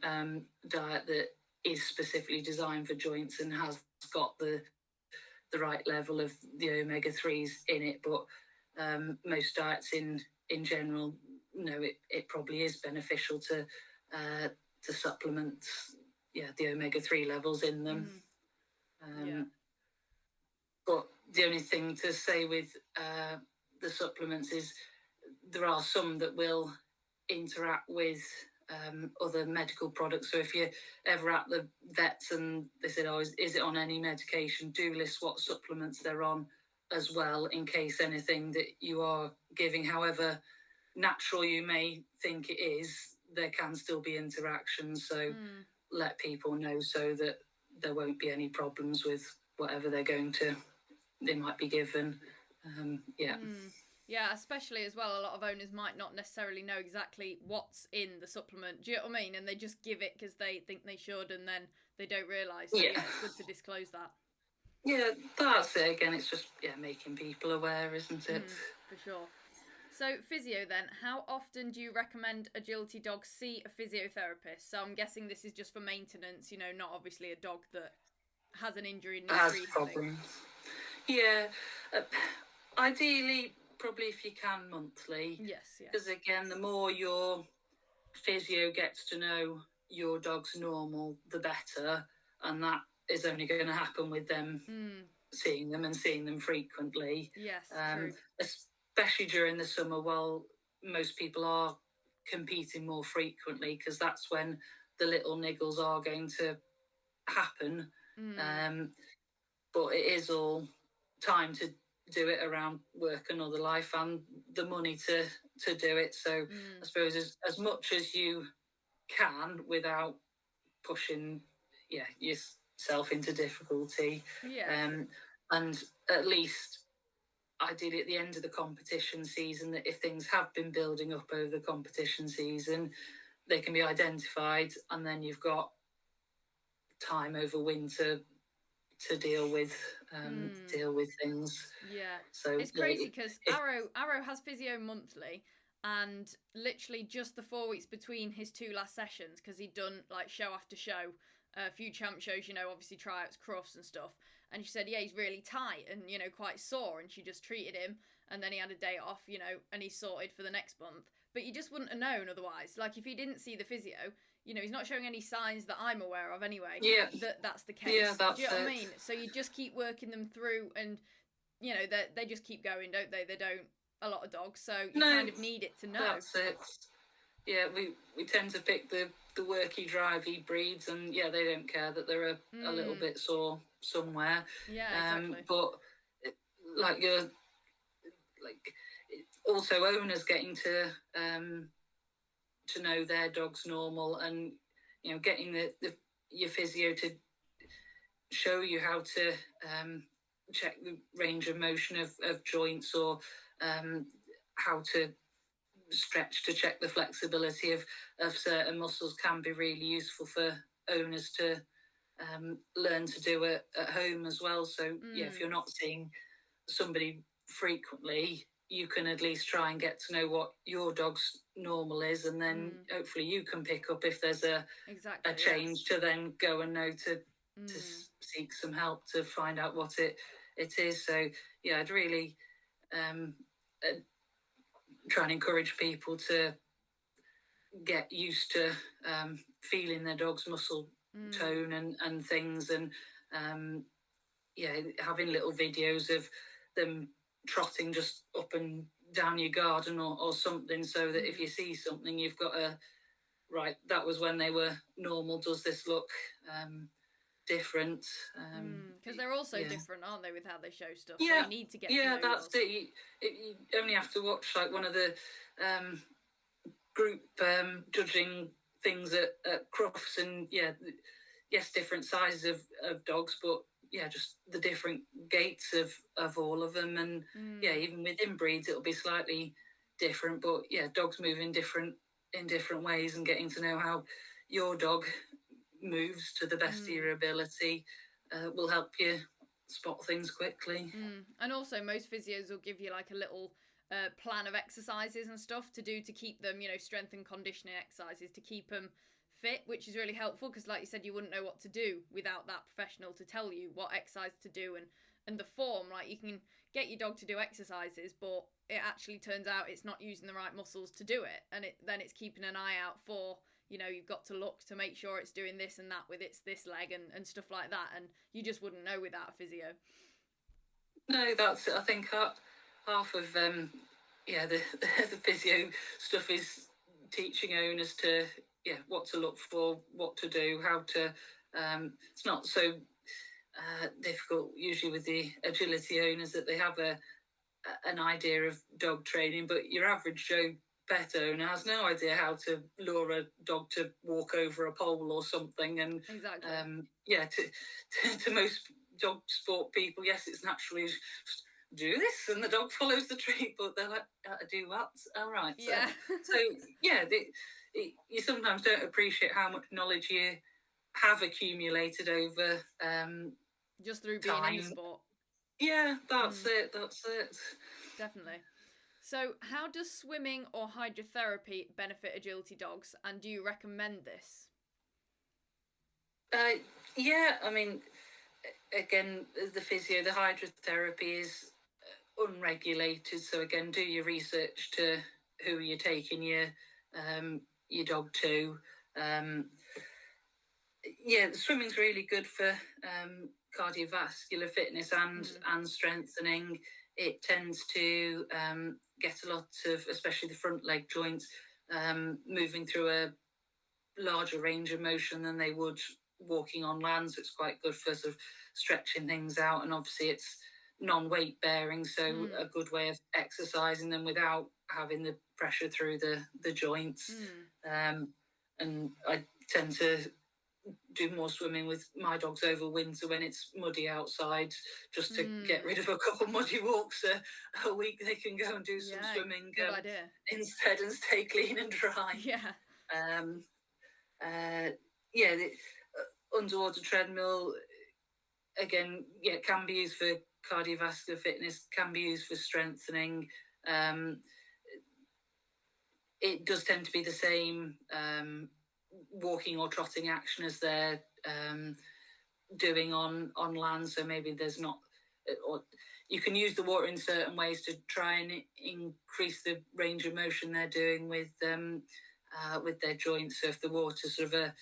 diet that is specifically designed for joints and has got the right level of the omega-3s in it. But most diets in general, it probably is beneficial to supplement the omega-3 levels in them. But the only thing to say with the supplements is there are some that will interact with other medical products. So if you're ever at the vets and they said, is it on any medication, do list what supplements they're on as well, in case anything that you are giving, however natural you may think it is, there can still be interactions. So let people know so that there won't be any problems with whatever they might be given. Yeah, especially as well, a lot of owners might not necessarily know exactly what's in the supplement. Do you know what I mean? And they just give it because they think they should, and then they don't realise. So yeah, it's good to disclose that. Yeah, that's it. Again, it's just making people aware, isn't it? For sure. So physio then, how often do you recommend agility dogs see a physiotherapist? So I'm guessing this is just for maintenance, not obviously a dog that has an injury and needs has rehab. problems. Yeah, ideally, probably if you can monthly. Yes, yeah. Because again, the more your physio gets to know your dog's normal, the better, and that is only going to happen with them seeing them and seeing them frequently. Yes, true. Especially during the summer, while most people are competing more frequently, because that's when the little niggles are going to happen. But it is all time to do it around work and other life and the money to do it. So I suppose as much as you can without pushing yourself into difficulty. And at least ideally at the end of the competition season, that if things have been building up over the competition season, they can be identified, and then you've got time over winter to deal with things. Yeah, So it's crazy because Arrow has physio monthly, and literally just the 4 weeks between his 2 last sessions, because he'd done like show after show, a few champ shows, obviously tryouts, crufts and stuff. And she said, yeah, he's really tight and quite sore, and she just treated him, and then he had a day off, and he's sorted for the next month. But you just wouldn't have known otherwise. Like if he didn't see the physio, he's not showing any signs that I'm aware of anyway. Yeah, that's the case. Yeah, that's Do you know it. what I mean? So you just keep working them through, and they just keep going, don't they? They don't. A lot of dogs, so you kind of need it to know. That's it. Yeah, we tend to pick the worky, drivey breeds, and yeah, they don't care that they're a little bit sore somewhere. Yeah, exactly. But also owners getting to know their dog's normal, and getting your physio to show you how to check the range of motion of joints, or how to stretch to check the flexibility of certain muscles, can be really useful for owners to learn to do it at home as well. So if you're not seeing somebody frequently, you can at least try and get to know what your dog's normal is, and then hopefully you can pick up if there's a change, to then go and know to seek some help to find out what it is. So yeah, I'd really try and encourage people to get used to feeling their dog's muscle tone and things, and having little videos of them trotting just up and down your garden or something, so that if you see something, you've got that was when they were normal. Does this look different? Because they're also different, aren't they, with how they show stuff? Yeah, so you need to get to know that's yours. it. You only have to watch like one of the group judging things at Crufts, and yes, different sizes of dogs, but just the different gaits of all of them, and even within breeds it'll be slightly different, but dogs move in different ways, and getting to know how your dog moves to the best of your ability will help you spot things quickly. And also most physios will give you like a little plan of exercises and stuff to do to keep them, strength and conditioning exercises to keep them fit, which is really helpful, because like you said, you wouldn't know what to do without that professional to tell you what exercise to do, and the form. Like you can get your dog to do exercises, but it actually turns out it's not using the right muscles to do it, and then it's keeping an eye out for, you've got to look to make sure it's doing this and that with this leg and stuff like that, and you just wouldn't know without a physio. No, that's it. I think half of the physio stuff is teaching owners to what to look for, what to do, how to. It's not so difficult usually with the agility owners, that they have an idea of dog training, but your average Joe pet owner has no idea how to lure a dog to walk over a pole or something. And exactly. To most dog sport people, yes, it's naturally just do this and the dog follows the treat, but they're like, do what? All right. Yeah. You sometimes don't appreciate how much knowledge you have accumulated over just through being time. in the sport. Yeah, that's it. Definitely. So how does swimming or hydrotherapy benefit agility dogs, and do you recommend this? I mean, again, the physio, the hydrotherapy is unregulated. So again, do your research to who you're taking your dog to. Yeah, swimming's really good for cardiovascular fitness and strengthening. It tends to get a lot of, especially the front leg joints, moving through a larger range of motion than they would walking on land. So it's quite good for sort of stretching things out. And obviously it's non-weight bearing, so a good way of exercising them without having the pressure through the joints. And I tend to do more swimming with my dogs over winter when it's muddy outside, just to get rid of a couple muddy walks a week. They can go and do some swimming good idea. Instead and stay clean and dry. The underwater treadmill, again, can be used for cardiovascular fitness, can be used for strengthening. It does tend to be the same walking or trotting action as they're doing on land. So maybe there's not, or you can use the water in certain ways to try and increase the range of motion they're doing with their joints. So if the water's sort of a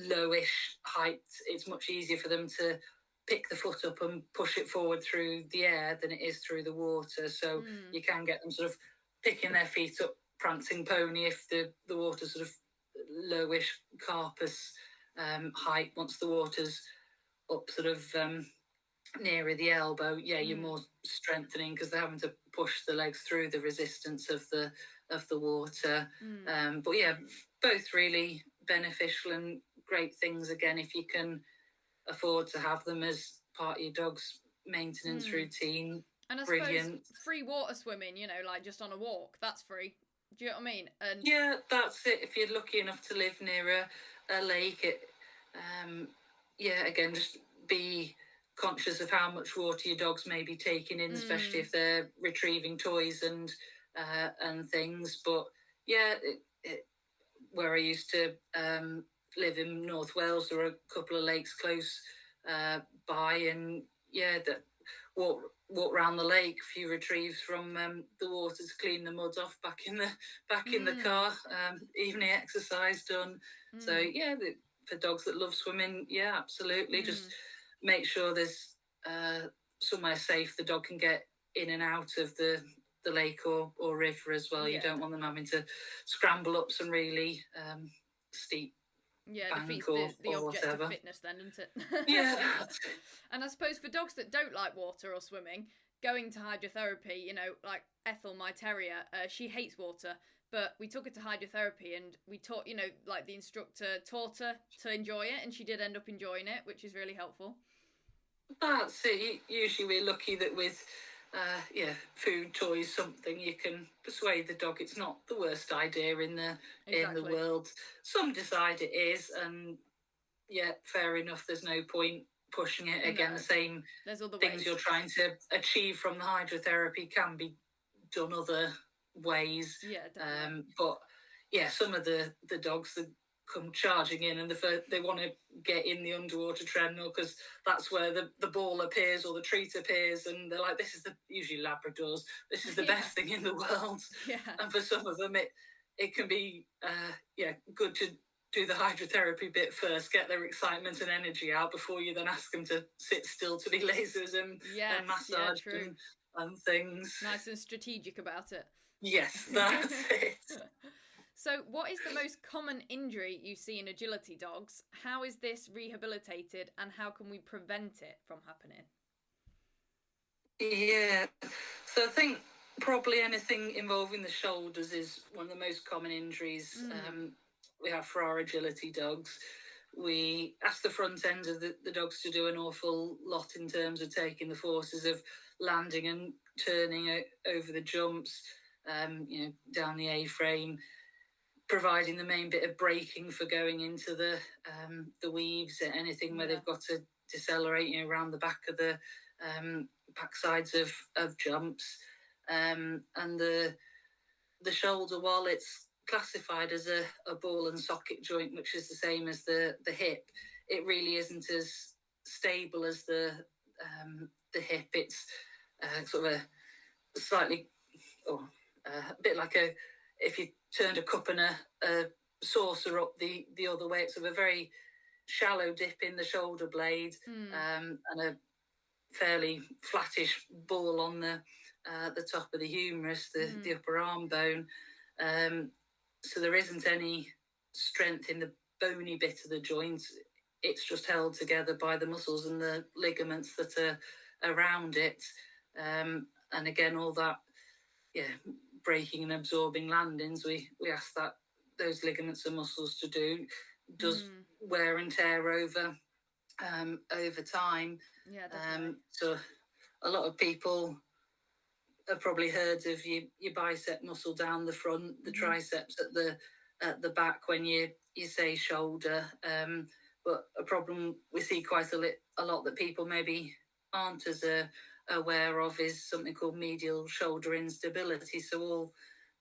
lowish height, it's much easier for them to pick the foot up and push it forward through the air than it is through the water. So you can get them sort of picking their feet up, prancing pony, if the water's sort of lowish carpus height. Once the water's up sort of nearer the elbow, you're more strengthening because they're having to push the legs through the resistance of the water. But both really beneficial and great things, again, if you can afford to have them as part of your dog's maintenance routine. And I suppose free water swimming, like just on a walk, that's free. Do you know what I mean? And yeah, that's it. If you're lucky enough to live near a lake, again, just be conscious of how much water your dogs may be taking in, especially if they're retrieving toys and things. But where I used to live in North Wales, there were a couple of lakes close by, and that walk around the lake, a few retrieves from the water to clean the mud off back in the car, evening exercise done. So for dogs that love swimming, absolutely, just make sure there's somewhere safe the dog can get in and out of the lake or river as well. You don't want them having to scramble up some really steep defeats or the object whatever. of fitness then, isn't it? Yeah. And I suppose for dogs that don't like water or swimming, going to hydrotherapy, like Ethel, my terrier, she hates water, but we took her to hydrotherapy and we taught, like the instructor taught her to enjoy it, and she did end up enjoying it, which is really helpful. That's it. Usually we're lucky that with food, toys, something, you can persuade the dog it's not the worst idea in the world. Some decide it is, and fair enough, there's no point pushing it. Again, the same things you're trying to achieve from the hydrotherapy can be done other ways. But some of the dogs that come charging in and they want to get in the underwater treadmill because that's where the ball appears or the treat appears, and they're like, this is usually Labradors, this is the best thing in the world. And for some of them it can be good to do the hydrotherapy bit first, get their excitement and energy out before you then ask them to sit still to be lasers and massaged and things. Nice and strategic about it. Yes, that's it. So what is the most common injury you see in agility dogs? How is this rehabilitated, and how can we prevent it from happening? Yeah, so I think probably anything involving the shoulders is one of the most common injuries we have for our agility dogs. We ask the front end of the dogs to do an awful lot in terms of taking the forces of landing and turning over the jumps, down the A-frame, providing the main bit of braking for going into the weaves, anything where they've got to decelerate, around the back of the back sides of jumps. And the shoulder, while it's classified as a ball and socket joint, which is the same as the hip, it really isn't as stable as the hip. It's sort of a slightly, a bit like if you turned a cup and a saucer up the other way. It's sort of a very shallow dip in the shoulder blade, and a fairly flattish ball on the top of the humerus, the upper arm bone. So there isn't any strength in the bony bit of the joint. It's just held together by the muscles and the ligaments that are around it. And again, all that, breaking and absorbing landings, we ask that those ligaments and muscles to do, does wear and tear over time. Yeah, definitely. So a lot of people have probably heard of your bicep muscle down the front, the triceps at the back when you say shoulder. But a problem we see quite a lot that people maybe aren't as aware of is something called medial shoulder instability. So all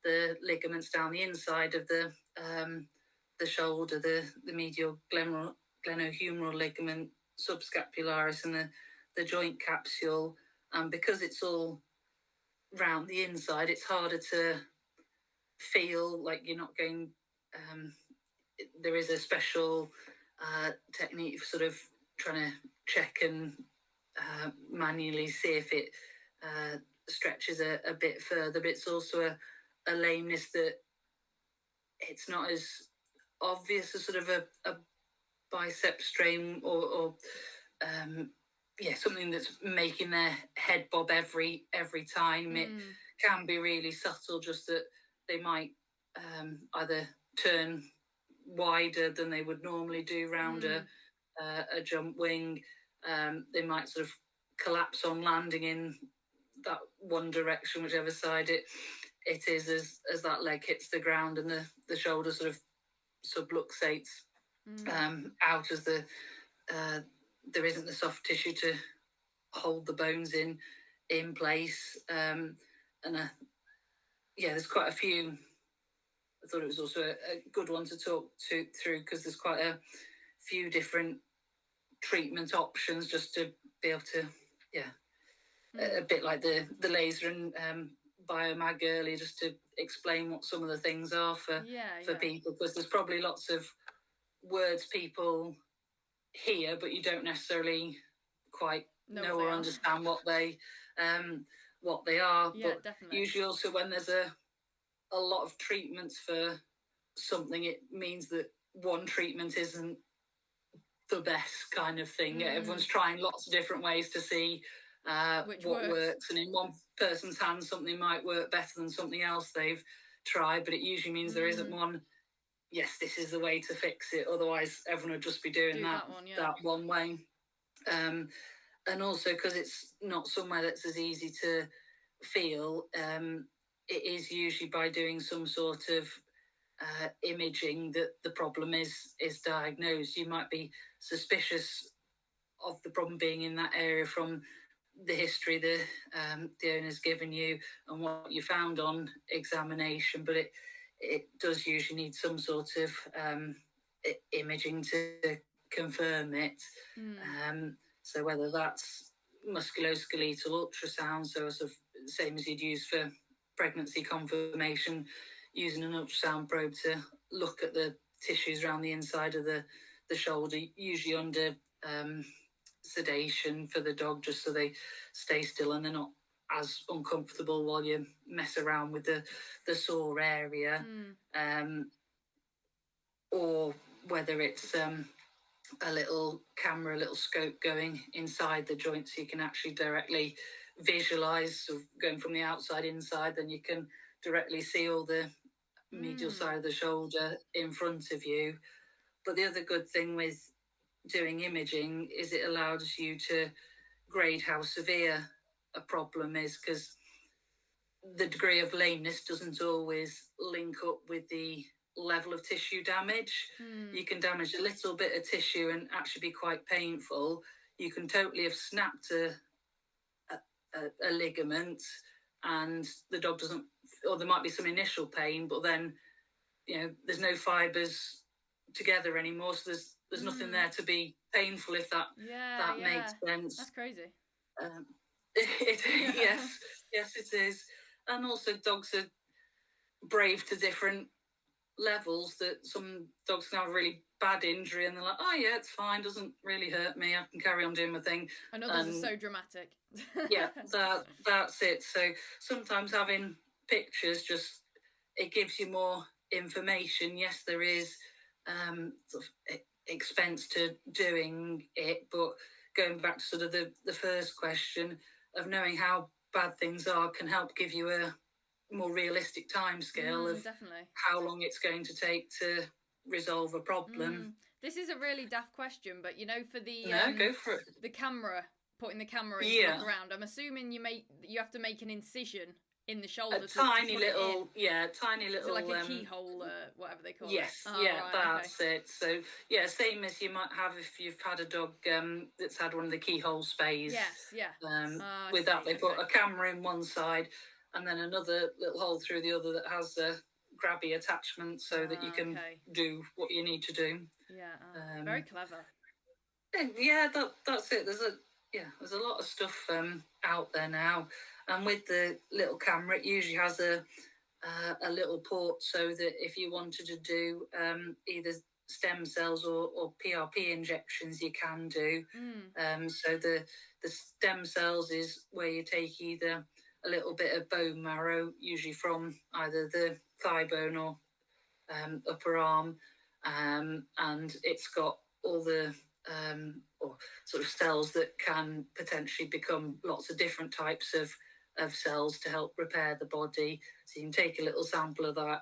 the ligaments down the inside of the shoulder, the medial glenohumeral ligament, subscapularis, and the joint capsule. And because it's all round the inside, it's harder to feel like you're not going. There is a special technique for sort of trying to check and manually see if it stretches a bit further, but it's also a lameness that it's not as obvious as sort of a bicep strain or something that's making their head bob every time. It can be really subtle, just that they might either turn wider than they would normally do round a jump wing. They might sort of collapse on landing in that one direction, whichever side it is, as that leg hits the ground, and the shoulder sort of subluxates out as there isn't the soft tissue to hold the bones in place. There's quite a few. I thought it was also a good one to talk through, because there's quite a few different treatment options, just to be able to, a bit like the laser and biomag earlier, just to explain what some of the things are for people, because there's probably lots of words people hear, but you don't necessarily quite know or understand what they are. Yeah, but definitely. Usually also when there's a lot of treatments for something, it means that one treatment isn't the best kind of thing. Everyone's trying lots of different ways to see what works, and in one person's hands something might work better than something else they've tried, but it usually means there isn't one, yes, this is the way to fix it, otherwise everyone would just be doing that one way. And also because it's not somewhere that's as easy to feel, it is usually by doing some sort of imaging that the problem is diagnosed. You might be suspicious of the problem being in that area from the history the owner's given you and what you found on examination, but it does usually need some sort of imaging to confirm it. So whether that's musculoskeletal ultrasound, so sort of same as you'd use for pregnancy confirmation, using an ultrasound probe to look at the tissues around the inside of the shoulder, usually under sedation for the dog, just so they stay still and they're not as uncomfortable while you mess around with the sore area. Or whether it's a little camera, a little scope going inside the joint, so you can actually directly visualize, so going from the outside inside, then you can directly see all the medial side of the shoulder in front of you. But the other good thing with doing imaging is it allows you to grade how severe a problem is, because the degree of lameness doesn't always link up with the level of tissue damage. You can damage a little bit of tissue and actually be quite painful. You can totally have snapped a ligament, and the dog doesn't, or there might be some initial pain, but then there's no fibers together anymore, so there's there's nothing there to be painful, if that makes sense. That's crazy. Yes, it is. And also dogs are brave to different levels, that some dogs can have a really bad injury and they're like, oh yeah, it's fine, doesn't really hurt me, I can carry on doing my thing. And others are so dramatic. Yeah, that's it. So sometimes having pictures, just it gives you more information. Yes, there is sort of expense to doing it, but going back to sort of the first question of knowing how bad things are can help give you a more realistic timescale of definitely how long it's going to take to resolve a problem. This is a really daft question, but you know, for the go for it. The camera, putting the camera in to look around, I'm assuming you have to make an incision in the shoulder, tiny little. Is it like a keyhole, whatever they call it? Yes, that's it. So yeah, same as you might have if you've had a dog that's had one of the keyhole spays. Yes, with that, they put a camera in one side and then another little hole through the other that has a grabby attachment, so that you can do what you need to do. Yeah, very clever. Yeah, that's it. There's a lot of stuff out there now, and with the little camera, it usually has a little port, so that if you wanted to do either stem cells or PRP injections, you can do. So the stem cells is where you take either a little bit of bone marrow, usually from either the thigh bone or upper arm, and it's got all the or sort of cells that can potentially become lots of different types of cells to help repair the body. So you can take a little sample of that,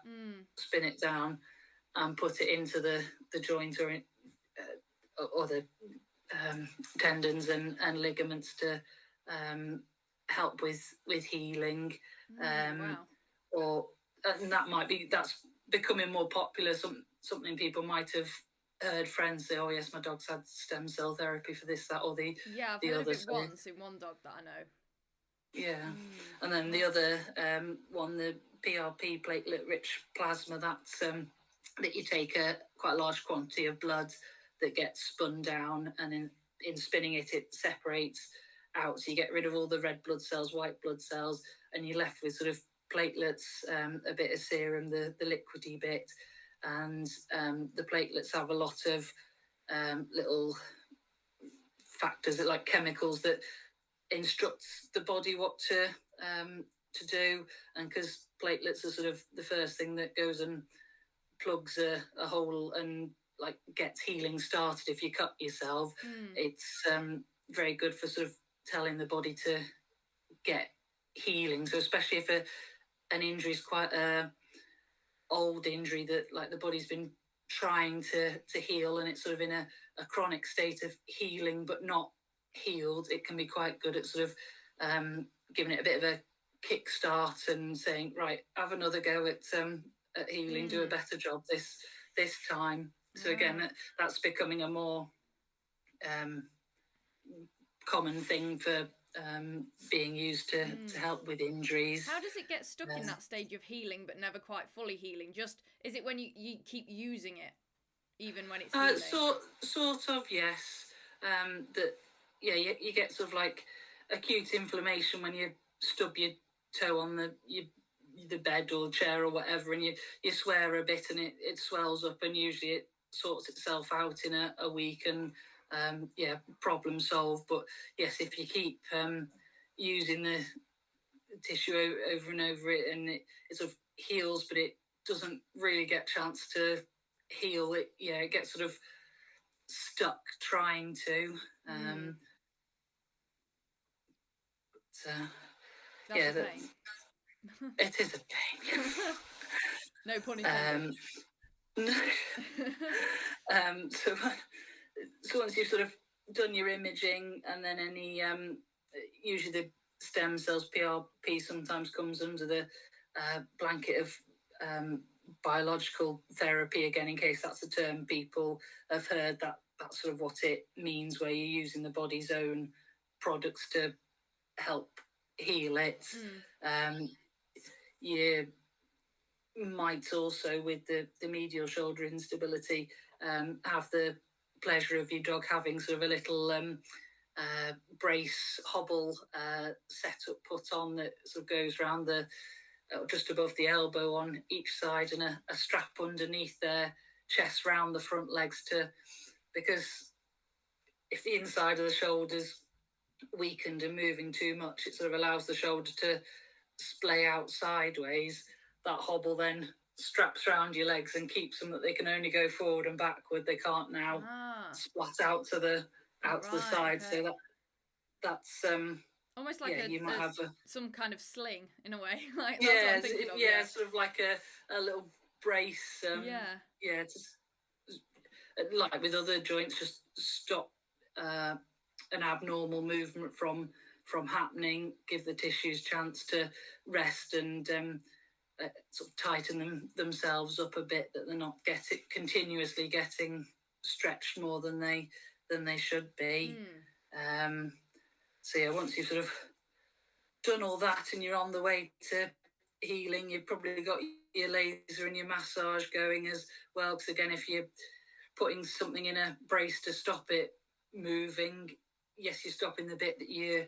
spin it down, and put it into the joint or the tendons and ligaments to help with healing. Wow. Or and that's becoming more popular. Something people might have heard friends say, oh yes, my dog's had stem cell therapy for this, that, or the I've heard of it once in one dog that I know. Yeah. And then the other one, the PRP, platelet rich plasma, that's that you take quite a large quantity of blood that gets spun down, and in spinning it separates out, so you get rid of all the red blood cells, white blood cells, and you're left with sort of platelets, a bit of serum, the liquidy bit. And the platelets have a lot of little factors, like chemicals, that instructs the body what to do. And because platelets are sort of the first thing that goes and plugs a hole and like gets healing started if you cut yourself, it's very good for sort of telling the body to get healing. So especially if an injury is quite a old injury that like the body's been trying to heal, and it's sort of in a chronic state of healing but not healed, it can be quite good at sort of giving it a bit of a kickstart and saying, right, have another go at healing, do a better job this time. So again, that's becoming a more common thing for being used to help with injuries. How does it get stuck in that stage of healing but never quite fully healing? Just, is it when you keep using it even when it's healing? Sort of, yes. That you get sort of like acute inflammation when you stub your toe on the bed or chair or whatever, and you swear a bit and it swells up, and usually it sorts itself out in a week, and problem solved. But yes, if you keep using the tissue over and over it, and it sort of heals but it doesn't really get a chance to heal, it gets sort of stuck trying to. That's a pain. It is a pain. No pun intended. So once you've sort of done your imaging, and then any usually the stem cells PRP sometimes comes under the blanket of biological therapy, again, in case that's a term people have heard, that's sort of what it means, where you're using the body's own products to help heal it. You might also, with the medial shoulder instability, have the pleasure of your dog having sort of a little brace hobble setup put on that sort of goes around the just above the elbow on each side, and a strap underneath their chest round the front legs, because if the inside of the shoulder's weakened and moving too much, it sort of allows the shoulder to splay out sideways. That hobble then straps around your legs and keeps them that they can only go forward and backward. They can't now splat out to the side. Okay. So that's almost like you might have some kind of sling in a way. Like, that's yeah, what I'm thinking of. Yeah, sort of like a little brace. Just like with other joints, just stop an abnormal movement from happening, give the tissues chance to rest and sort of tighten themselves up a bit, that they're not continuously getting stretched more than they should be. So yeah, once you've sort of done all that and you're on the way to healing, you've probably got your laser and your massage going as well, because again, if you're putting something in a brace to stop it moving, yes, you're stopping the bit that you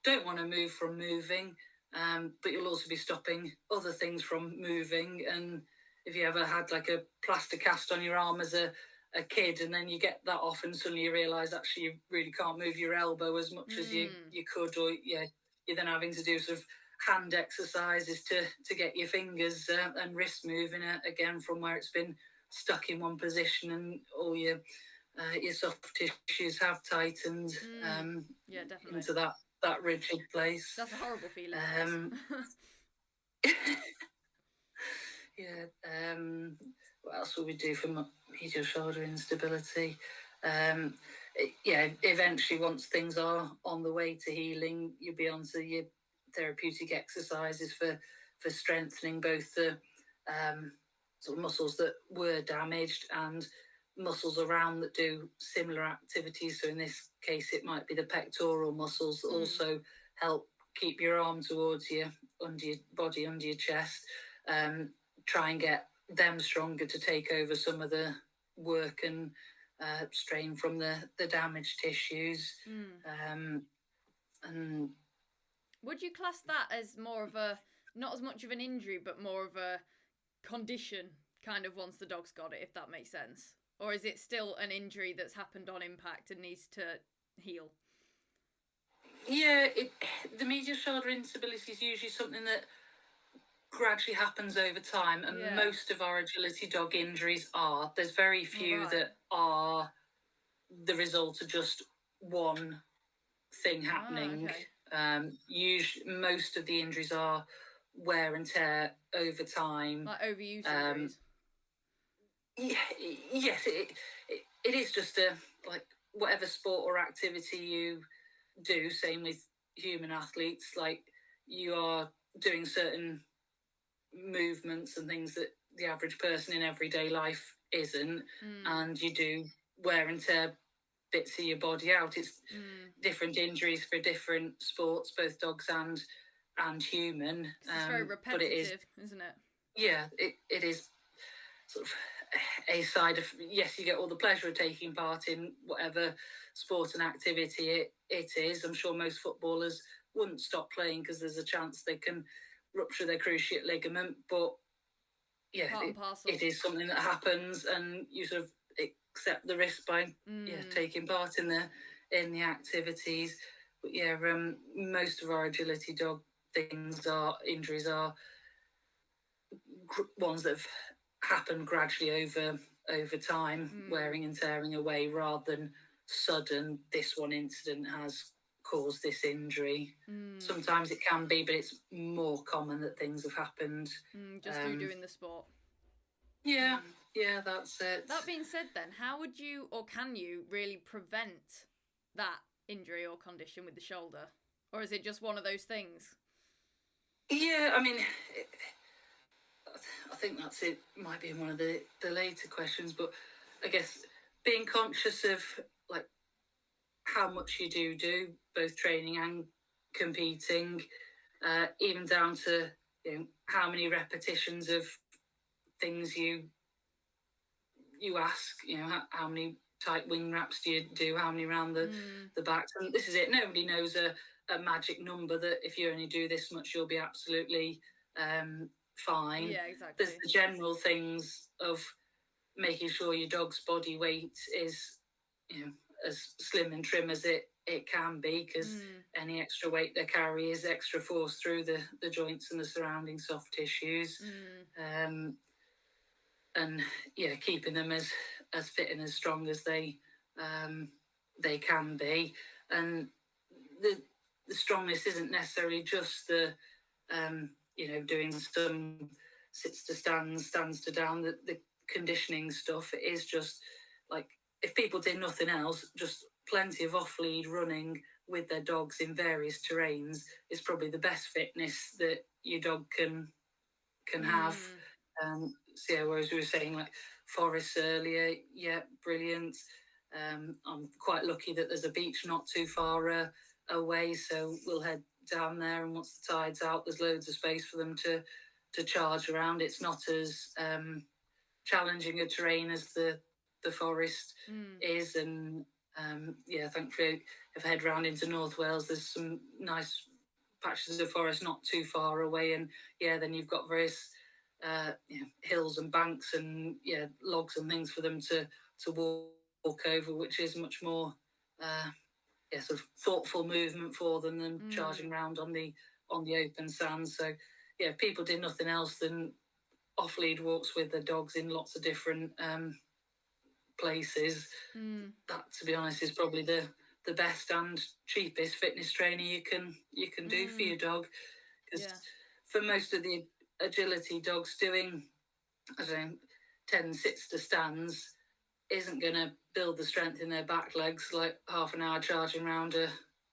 don't want to move from moving, but you'll also be stopping other things from moving. And if you ever had like a plaster cast on your arm as a kid, and then you get that off and suddenly you realise actually you really can't move your elbow as much as you could, or you're then having to do sort of hand exercises to get your fingers and wrists moving again from where it's been stuck in one position, and all your soft tissues have tightened definitely into that rigid place. That's a horrible feeling. What else will we do for medial shoulder instability? Eventually, once things are on the way to healing, you'll be onto your therapeutic exercises for strengthening both the sort of muscles that were damaged and muscles around that do similar activities. So in this case, it might be the pectoral muscles that also help keep your arm towards you, under your body, under your chest. Try and get them stronger to take over some of the work and strain from the damaged tissues. And would you class that as more of a, not as much of an injury, but more of a condition kind of once the dog's got it, if that makes sense? Or is it still an injury that's happened on impact and needs to heal? Yeah, the medial shoulder instability is usually something that gradually happens over time, and most of our agility dog injuries are. There's very few that are the result of just one thing happening. Usually, most of the injuries are wear and tear over time, like overuse injuries. Yes, it is just like whatever sport or activity you do. Same with human athletes, like you are doing certain movements and things that the average person in everyday life isn't, and you do wear and tear bits of your body out. It's different injuries for different sports, both dogs and human. It's very repetitive, isn't it? Yeah, it is sort of a side of, yes, you get all the pleasure of taking part in whatever sport and activity it is. I'm sure most footballers wouldn't stop playing because there's a chance they can rupture their cruciate ligament, but it is something that happens, and you sort of accept the risk by taking part in the activities. But most of our agility dog injuries are ones that have happened gradually over time, wearing and tearing away, rather than sudden, this one incident has caused this injury. Sometimes it can be, but it's more common that things have happened just through doing the sport. Yeah, that's it. That being said, then, how would you, or can you, really prevent that injury or condition with the shoulder? Or is it just one of those things? Yeah, I mean, I think that's it. Might be one of the later questions, but I guess being conscious of like how much you do both training and competing, even down to how many repetitions of things you ask, how many tight wing wraps do you do? How many around the back? And this is it. Nobody knows a magic number that if you only do this much, you'll be absolutely fine. Yeah, exactly. There's the general things of making sure your dog's body weight is, as slim and trim as it can be, because any extra weight they carry is extra force through the joints and the surrounding soft tissues. And keeping them as fit and as strong as they can be. And the strongness isn't necessarily just the doing some sits to stands to down, the conditioning stuff. It is just like, if people did nothing else, just plenty of off lead running with their dogs in various terrains is probably the best fitness that your dog can have. Whereas we were saying like forests earlier, yeah, brilliant. I'm quite lucky that there's a beach not too far away, so we'll head down there, and once the tide's out, there's loads of space for them to charge around. It's not as challenging a terrain as the forest is, and thankfully, if I head round into North Wales, there's some nice patches of forest not too far away, and then you've got various hills and banks and logs and things for them to walk over, which is much more sort of thoughtful movement for them than charging around on the open sand. So if people did nothing else than off lead walks with their dogs in lots of different places, that, to be honest, is probably the best and cheapest fitness training you can do for your dog. Because for most of the agility dogs, doing 10 sits to stands isn't going to build the strength in their back legs like half an hour charging around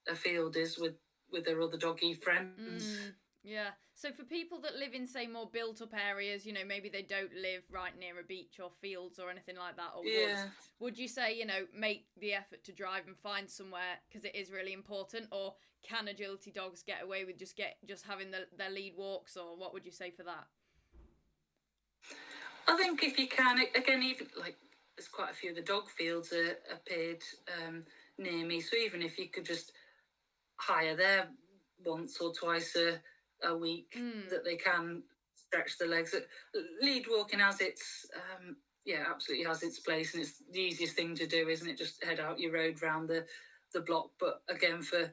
a field is with their other doggy friends. Yeah. So for people that live in, say, more built-up areas, maybe they don't live right near a beach or fields or anything like that, or woods, would you say, make the effort to drive and find somewhere, because it is really important? Or can agility dogs get away with just having their lead walks, or what would you say for that? I think if you can, again, even like there's quite a few of the dog fields appeared near me, so even if you could just hire there once or twice a week, that they can stretch the legs. Lead walking has its absolutely has its place, and it's the easiest thing to do, isn't it? Just head out your road round the block. But again, for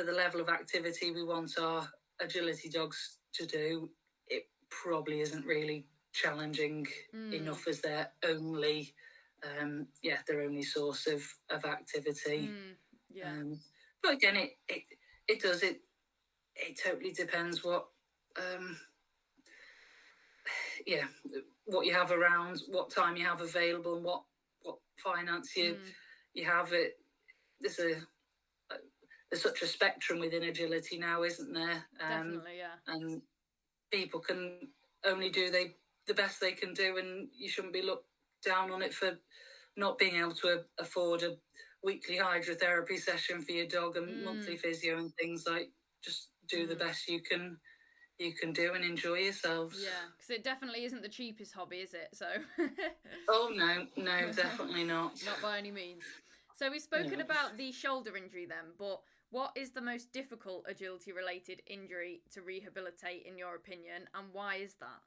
the level of activity we want our agility dogs to do, it probably isn't really challenging enough as their only source of activity. But again, it does it totally depends what what you have around, what time you have available, and what finance you have. It there's such a spectrum within agility now, isn't there? Definitely, yeah. And people can only do the best they can do, and you shouldn't be looked down on it for not being able to afford a weekly hydrotherapy session for your dog and monthly physio and things. Like, just do the best you can do and enjoy yourselves. Yeah, because it definitely isn't the cheapest hobby, is it? So oh no, definitely not. Not by any means. So we've spoken about the shoulder injury then, but what is the most difficult agility related injury to rehabilitate in your opinion, and why is that?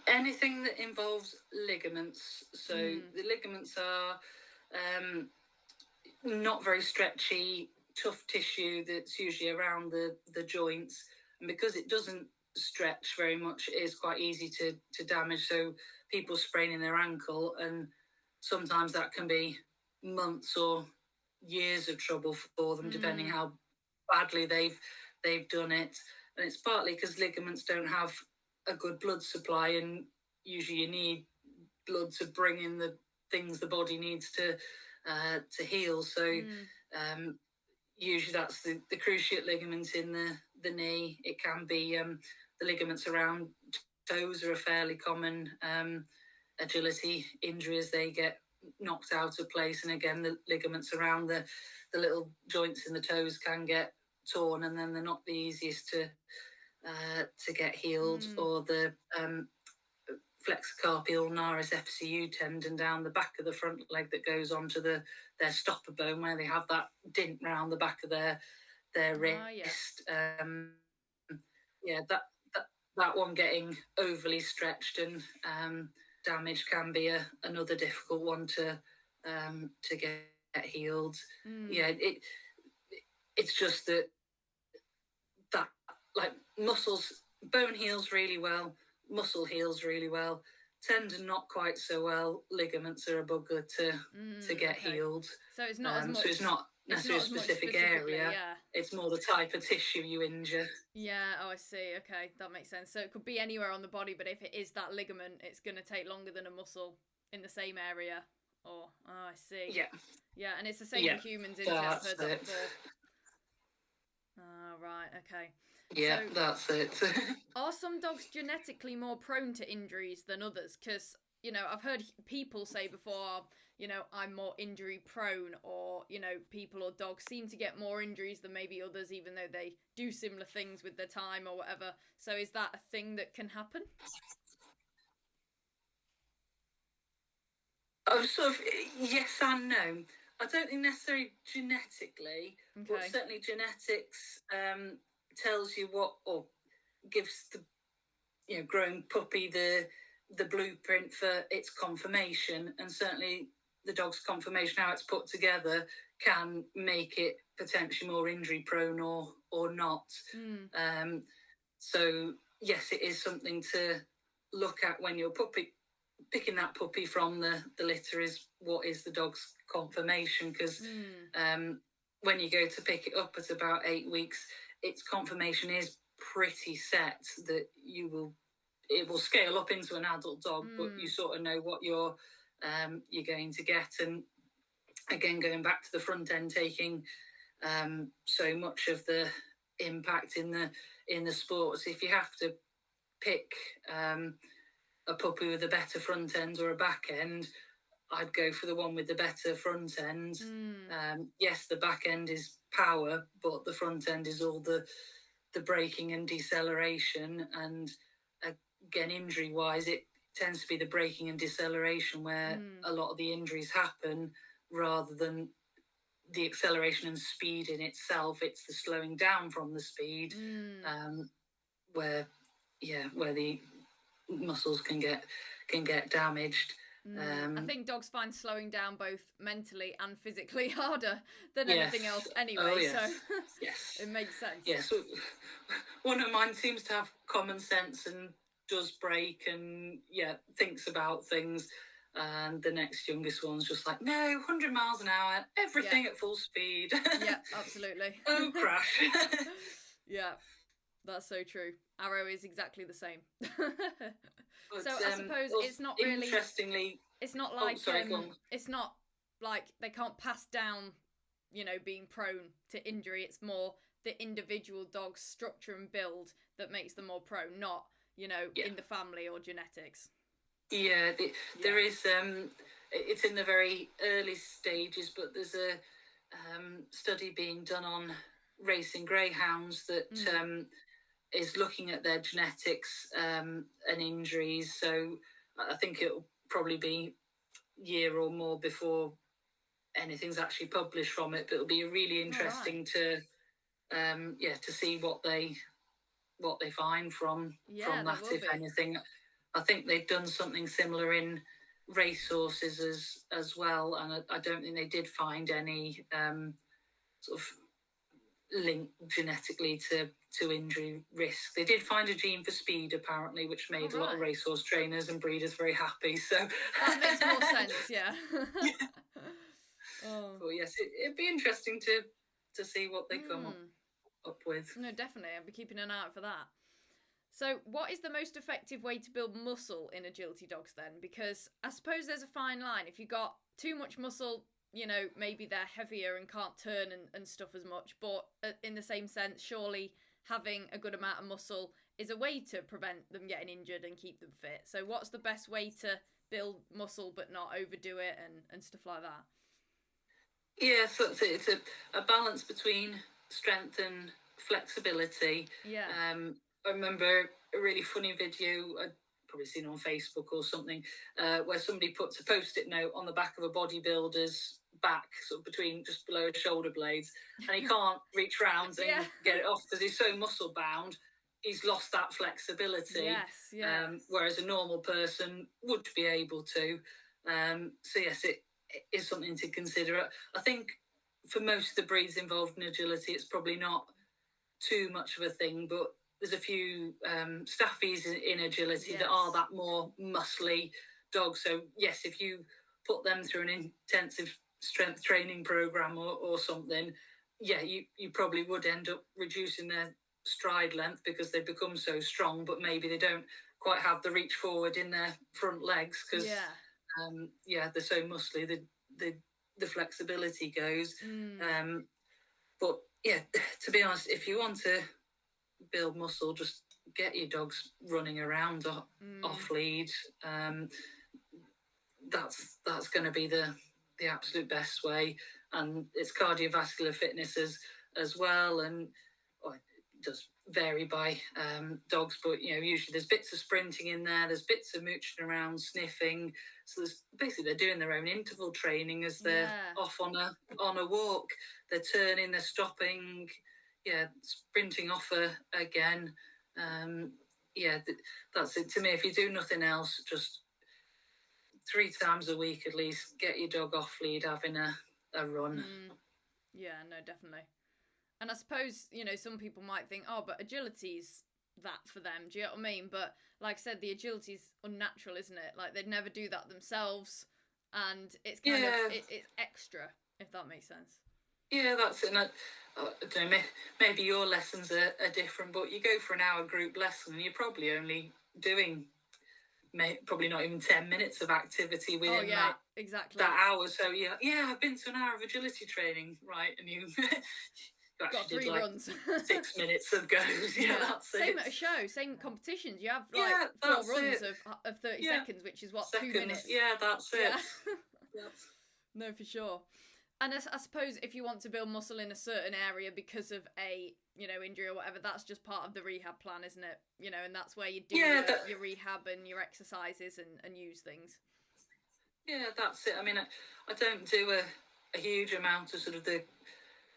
Anything that involves ligaments. So the ligaments are not very stretchy, tough tissue that's usually around the joints. And because it doesn't stretch very much, it is quite easy to damage. So people spraining their ankle, and sometimes that can be months or years of trouble for them, depending how badly they've done it. And it's partly because ligaments don't have a good blood supply, and usually you need blood to bring in the things the body needs to heal. So usually that's the cruciate ligaments in the knee. It can be the ligaments around toes are a fairly common agility injury as they get knocked out of place. And again, the ligaments around the little joints in the toes can get torn, and then they're not the easiest to get healed. Or the flexocarpial ulnaris FCU tendon down the back of the front leg that goes onto their stopper bone, where they have that dint round the back of their wrist. That one getting overly stretched and damaged can be another difficult one to get healed. It's just that like muscles, bone heals really well, muscle heals really well, tendon not quite so well, ligaments are a bugger to get healed. So it's not as much. So it's not necessarily a specific area. Yeah. It's more the type of tissue you injure. Yeah. Oh, I see. Okay, that makes sense. So it could be anywhere on the body, but if it is that ligament, it's going to take longer than a muscle in the same area. Or I see. Yeah. Yeah, and it's the same for humans, isn't it? I've heard that before. Right. Okay. Yeah, so, that's it. Are some dogs genetically more prone to injuries than others? Because, you know, I've heard people say before, you know, I'm more injury prone, or, you know, people or dogs seem to get more injuries than maybe others, even though they do similar things with their time or whatever. So is that a thing that can happen? Sort of yes and no. I don't think necessarily genetically, but certainly genetics tells you what, or gives the growing puppy the blueprint for its conformation, and certainly the dog's conformation, how it's put together, can make it potentially more injury prone or not. So yes, it is something to look at when you're picking that puppy from the litter, is what is the dog's conformation, because when you go to pick it up at about 8 weeks, its conformation is pretty set, that it will scale up into an adult dog, but you sort of know what you're going to get. And again, going back to the front end, taking so much of the impact in the sports, if you have to pick a puppy with a better front end or a back end, I'd go for the one with the better front end. Yes, the back end is power, but the front end is all the braking and deceleration. And again, injury wise, it tends to be the braking and deceleration where a lot of the injuries happen, rather than the acceleration and speed in itself. It's the slowing down from the speed where the muscles can get damaged. I think dogs find slowing down both mentally and physically harder than anything else anyway. So it makes sense. Yes, one of mine seems to have common sense and does brake and thinks about things, and the next youngest one's just like, no, 100 miles an hour, everything at full speed. Yeah, absolutely. Oh, crash. Yeah, that's so true. Arrow is exactly the same. So I suppose it's not really interestingly. It's not like it's not like they can't pass down, you know, being prone to injury. It's more the individual dog's structure and build that makes them more prone, not, you know, in the family or genetics. Yeah, there is. It's in the very early stages, but there's a study being done on racing greyhounds that is looking at their genetics and injuries. So I think it'll probably be a year or more before anything's actually published from it. But it'll be really interesting to see what they find from that, if anything. I think they've done something similar in racehorses as well, and I don't think they did find any sort of link genetically to injury risk. They did find a gene for speed, apparently, which made a lot of racehorse trainers and breeders very happy. So that makes more sense, yeah. But yes, it'd be interesting to see what they come up with. No, definitely. I'll be keeping an eye out for that. So what is the most effective way to build muscle in agility dogs then? Because I suppose there's a fine line. If you got too much muscle, you know, maybe they're heavier and can't turn and stuff as much. But in the same sense, surely having a good amount of muscle is a way to prevent them getting injured and keep them fit. So what's the best way to build muscle but not overdo it and stuff like that? Yeah, so it's a balance between strength and flexibility. Yeah. I remember a really funny video, I'd probably seen on Facebook or something, where somebody puts a post-it note on the back of a bodybuilder's back, sort of between just below his shoulder blades, and he can't reach round and get it off because he's so muscle bound. He's lost that flexibility. Yes. Whereas a normal person would be able to. So yes, it is something to consider. I think for most of the breeds involved in agility, it's probably not too much of a thing, but there's a few staffies in agility that are that more muscly dogs. So yes, if you put them through an intensive strength training program or something, you probably would end up reducing their stride length because they become so strong, but maybe they don't quite have the reach forward in their front legs because they're so muscly. The flexibility goes. But yeah, to be honest, if you want to build muscle, just get your dogs running around off lead. That's going to be the absolute best way, and it's cardiovascular fitness as well, and it does vary by dogs, but usually there's bits of sprinting in there, there's bits of mooching around, sniffing. So there's basically they're doing their own interval training as they're off on a walk. They're turning, they're stopping, sprinting off again. That's it to me. If you do nothing else, just 3 times a week at least, get your dog off lead having a run. Yeah, no, definitely. And I suppose, some people might think, oh, but agility's that for them. Do you know what I mean? But like I said, the agility's unnatural, isn't it? Like they'd never do that themselves, and it's kind of it's extra, if that makes sense. Yeah, that's it. And I don't know, maybe your lessons are different, but you go for an hour group lesson and you're probably only doing probably not even 10 minutes of activity within that hour. So I've been to an hour of agility training, right? And you got 3 runs, 6 minutes of goes. That's same it. at a show, same competitions. You have 4 runs of 30 seconds, which is what, 2 minutes. Yeah, that's it. No, for sure. And I suppose if you want to build muscle in a certain area because of a injury or whatever, that's just part of the rehab plan, isn't it? And that's where you do your rehab and your exercises and use things. Yeah, that's it. I mean, I don't do a huge amount of sort of the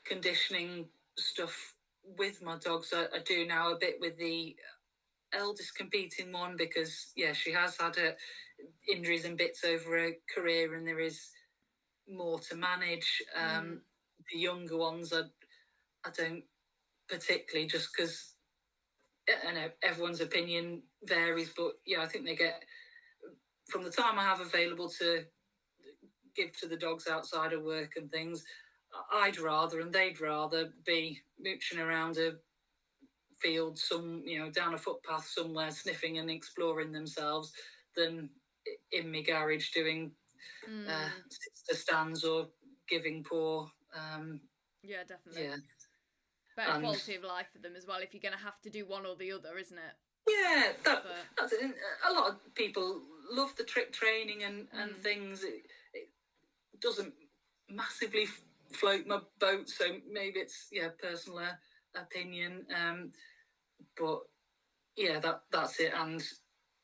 conditioning stuff with my dogs. I do now a bit with the eldest competing one because she has had injuries and bits over her career, and there is more to manage. The younger ones I don't particularly, just because I know everyone's opinion varies, but I think they get, from the time I have available to give to the dogs outside of work and things, I'd rather and they'd rather be mooching around a field, down a footpath somewhere, sniffing and exploring themselves, than in my garage doing sister stands or giving paw. Definitely. Better quality of life for them as well, if you're going to have to do one or the other, isn't it? Yeah, that's it. A lot of people love the trick training and things. It doesn't massively float my boat, so maybe it's personal opinion. But that's it. And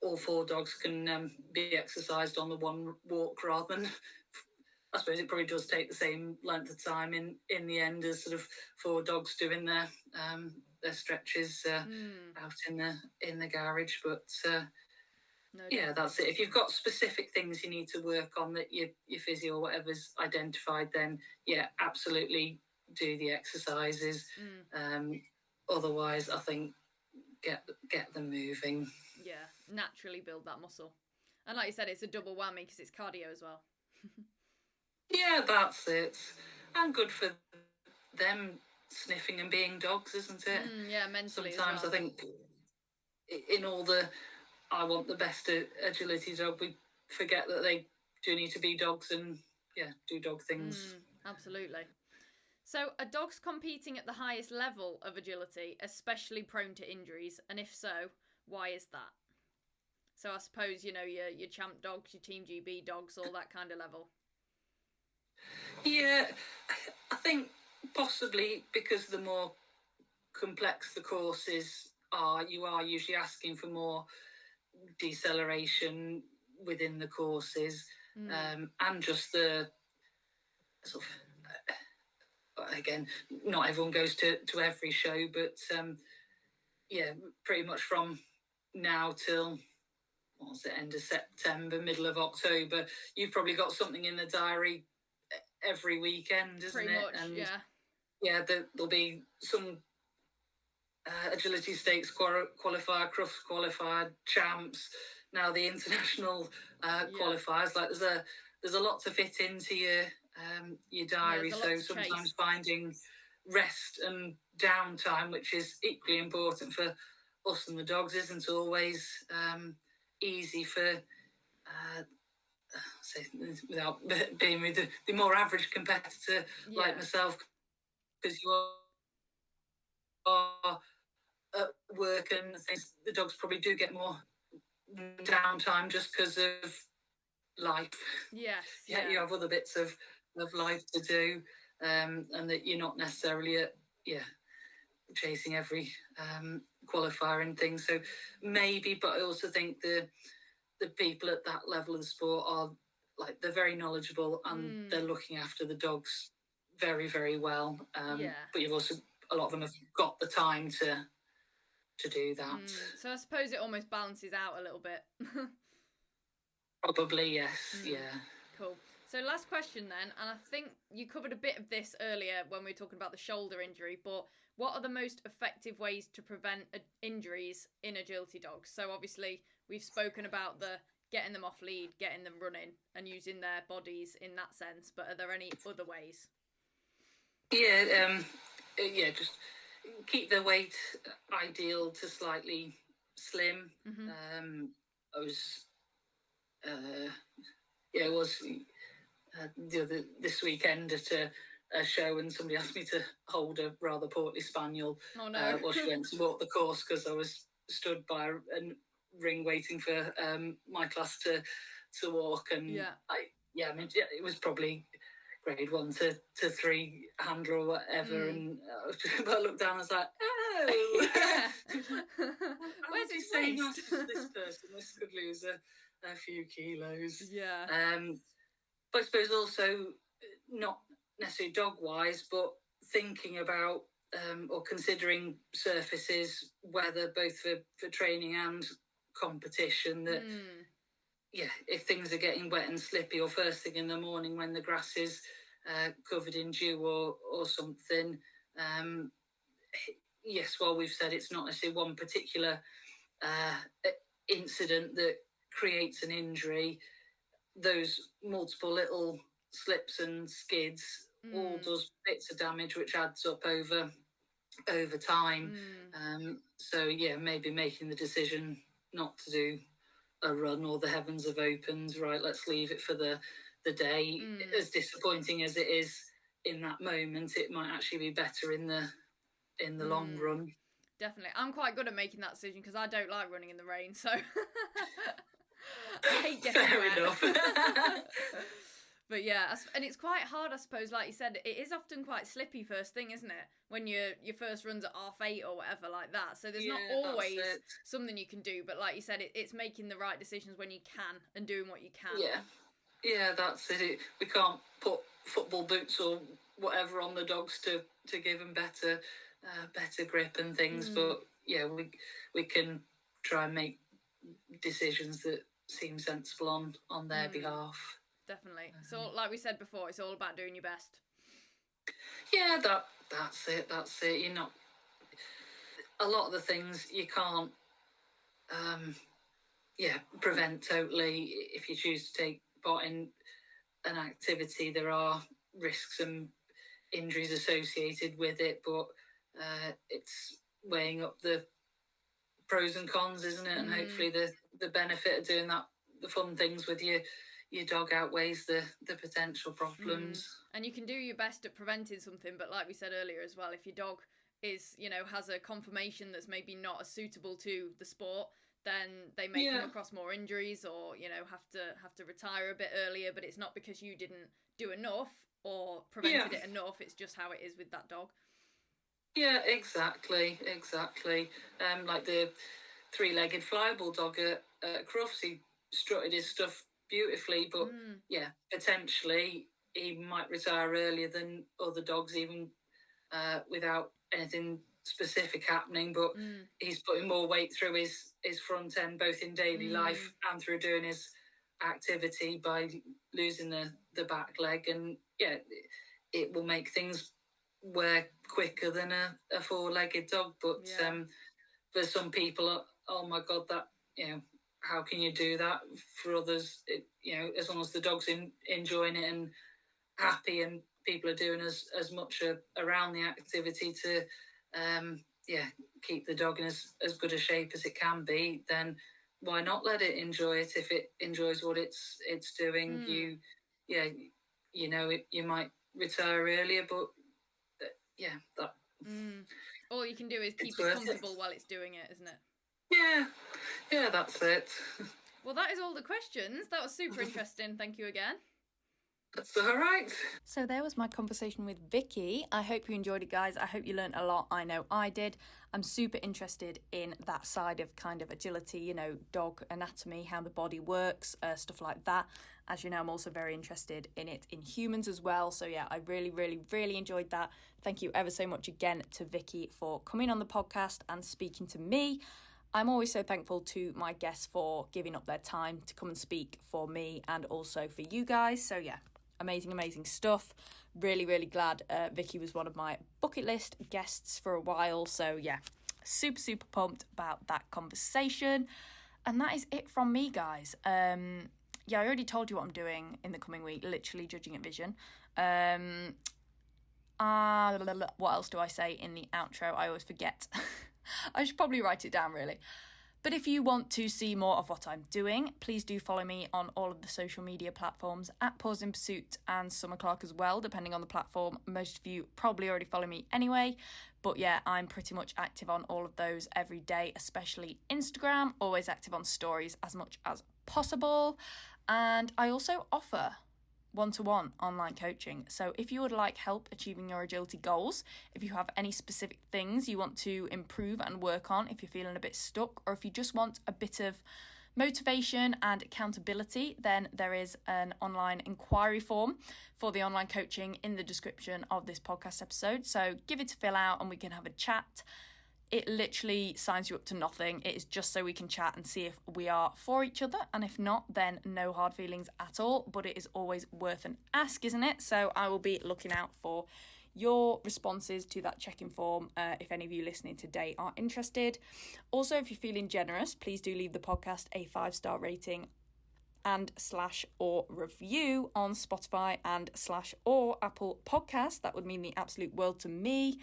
all 4 dogs can be exercised on the one walk rather than. I suppose it probably does take the same length of time in the end as sort of 4 dogs doing their stretches out in the garage. But that's it. If you've got specific things you need to work on that your physio or whatever's identified, then absolutely do the exercises. Otherwise, I think get them moving. Yeah, naturally build that muscle. And like you said, it's a double whammy because it's cardio as well. Yeah, that's it. And good for them sniffing and being dogs, isn't it? Mentally. Sometimes as well. I think in all the I want the best agility dog, we forget that they do need to be dogs and do dog things. Absolutely. So are dogs competing at the highest level of agility especially prone to injuries? And if so, why is that? So I suppose, your champ dogs, your Team GB dogs, all that kind of level. Yeah, I think possibly because the more complex the courses are, you are usually asking for more deceleration within the courses, and just the sort of, again, not everyone goes to every show, but pretty much from now till what's it, end of September, middle of October, you've probably got something in the diary every weekend, isn't pretty it? Much, and yeah, there'll be some agility stakes qualifier, Crufts qualifier, champs, now the international qualifiers. Like there's a lot to fit into your diary. So sometimes finding rest and downtime, which is equally important for us and the dogs, isn't always easy for say, without being with the more average competitor like myself, because you are at work and things, the dogs probably do get more downtime just because of life. Yes. You have other bits of life to do, and that you're not necessarily chasing every qualifier and things. So maybe, but I also think the people at that level of the sport are like, they're very knowledgeable and they're looking after the dogs very, very well. But you've also, a lot of them have got the time to do that. So I suppose it almost balances out a little bit. Probably, yes. Yeah. Cool. So last question then, and I think you covered a bit of this earlier when we were talking about the shoulder injury, but what are the most effective ways to prevent injuries in agility dogs? So obviously we've spoken about the getting them off lead, getting them running and using their bodies in that sense, but are there any other ways? Just keep their weight ideal to slightly slim. I was it was this weekend at a show, and somebody asked me to hold a rather portly spaniel while she went to walk the course, because I was stood by a ring waiting for my class to walk, and it was probably grade 1 to 3 handler or whatever, and I looked down and I was like, oh, where's his waist? This person, this could lose a few kilos. But I suppose also, not necessarily dog wise, but thinking about or considering surfaces, weather, both for training and competition, that if things are getting wet and slippy, or first thing in the morning when the grass is covered in dew or something, while we've said it's not necessarily one particular incident that creates an injury, those multiple little slips and skids all does bits of damage, which adds up over time. Maybe making the decision not to do a run, or the heavens have opened, right, let's leave it for the day. As disappointing as it is in that moment, it might actually be better in the long run. Definitely. I'm quite good at making that decision because I don't like running in the rain, so I hate getting wet. Enough. But yeah, and it's quite hard, I suppose, like you said, it is often quite slippy first thing, isn't it? When your first run's at 8:30 or whatever like that. So there's not always something you can do, but like you said, it's making the right decisions when you can and doing what you can. Yeah, that's it. We can't put football boots or whatever on the dogs to give them better grip and things, but we can try and make decisions that seem sensible on their behalf. Definitely. So like we said before, it's all about doing your best. Yeah, that's it. You're not, a lot of the things you can't prevent totally. If you choose to take part in an activity, there are risks and injuries associated with it, but it's weighing up the pros and cons, isn't it? And hopefully the benefit of doing that, the fun things with your dog, outweighs the potential problems. And you can do your best at preventing something, but like we said earlier as well, if your dog is, has a conformation that's maybe not as suitable to the sport, then they may come across more injuries, or have to retire a bit earlier. But it's not because you didn't do enough or prevented it enough. It's just how it is with that dog. Yeah, exactly. Like the three-legged fly bulldog at Crufts. He strutted his stuff beautifully, but potentially he might retire earlier than other dogs, even without anything specific happening. But he's putting more weight through his front end, both in daily life and through doing his activity by losing the back leg. And yeah, it will make things wear quicker than a four-legged dog. But for some people, oh my God, that, how can you do that? For others, as long as the dog's enjoying it and happy, and people are doing as much around the activity to keep the dog in as good a shape as it can be, then why not let it enjoy it? If it enjoys what it's doing, you might retire earlier, but that all you can do is keep it comfortable while it's doing it, isn't it? Yeah, that's it. Well, that is all the questions. That was super interesting. Thank you again. That's all right. So there was my conversation with Vicky. I hope you enjoyed it, guys. I hope you learned a lot. I know I did. I'm super interested in that side of kind of agility, dog anatomy, how the body works, stuff like that. As you know, I'm also very interested in it in humans as well. So yeah, I really, really, really enjoyed that. Thank you ever so much again to Vicky for coming on the podcast and speaking to me. I'm always so thankful to my guests for giving up their time to come and speak for me and also for you guys. So yeah, amazing stuff. Really, really glad Vicky was one of my bucket list guests for a while. So yeah, super pumped about that conversation. And that is it from me, guys. I already told you what I'm doing in the coming week, literally judging at vision. What else do I say in the outro? I always forget. I should probably write it down, really. But if you want to see more of what I'm doing, please do follow me on all of the social media platforms at Paws in Pursuit and Summer Clark as well, depending on the platform. Most of you probably already follow me anyway. But yeah, I'm pretty much active on all of those every day, especially Instagram. Always active on stories as much as possible. And I also offer one-to-one online coaching. So if you would like help achieving your agility goals, if you have any specific things you want to improve and work on, if you're feeling a bit stuck, or if you just want a bit of motivation and accountability, then there is an online inquiry form for the online coaching in the description of this podcast episode. So give it a fill out and we can have a chat. It literally signs you up to nothing. It is just so we can chat and see if we are for each other. And if not, then no hard feelings at all. But it is always worth an ask, isn't it? So I will be looking out for your responses to that check-in form if any of you listening today are interested. Also, if you're feeling generous, please do leave the podcast a 5-star rating and /or review on Spotify and /or Apple Podcasts. That would mean the absolute world to me.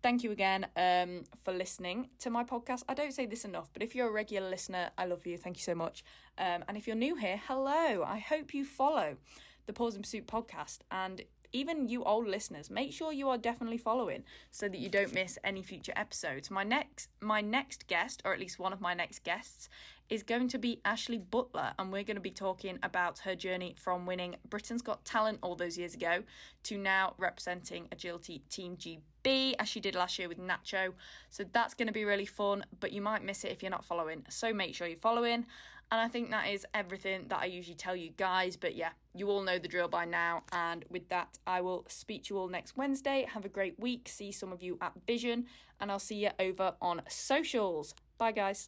Thank you again for listening to my podcast. I don't say this enough, but if you're a regular listener, I love you. Thank you so much. And if you're new here, hello. I hope you follow the Paws in Pursuit podcast. And even you old listeners, make sure you are definitely following so that you don't miss any future episodes. My next guest, or at least one of my next guests, is going to be Ashley Butler, and we're going to be talking about her journey from winning Britain's Got Talent all those years ago to now representing Agility Team GB, as she did last year with Nacho. So that's going to be really fun, but you might miss it if you're not following. So make sure you're following. And I think that is everything that I usually tell you guys. But yeah, you all know the drill by now. And with that, I will speak to you all next Wednesday. Have a great week. See some of you at Vision, and I'll see you over on socials. Bye, guys.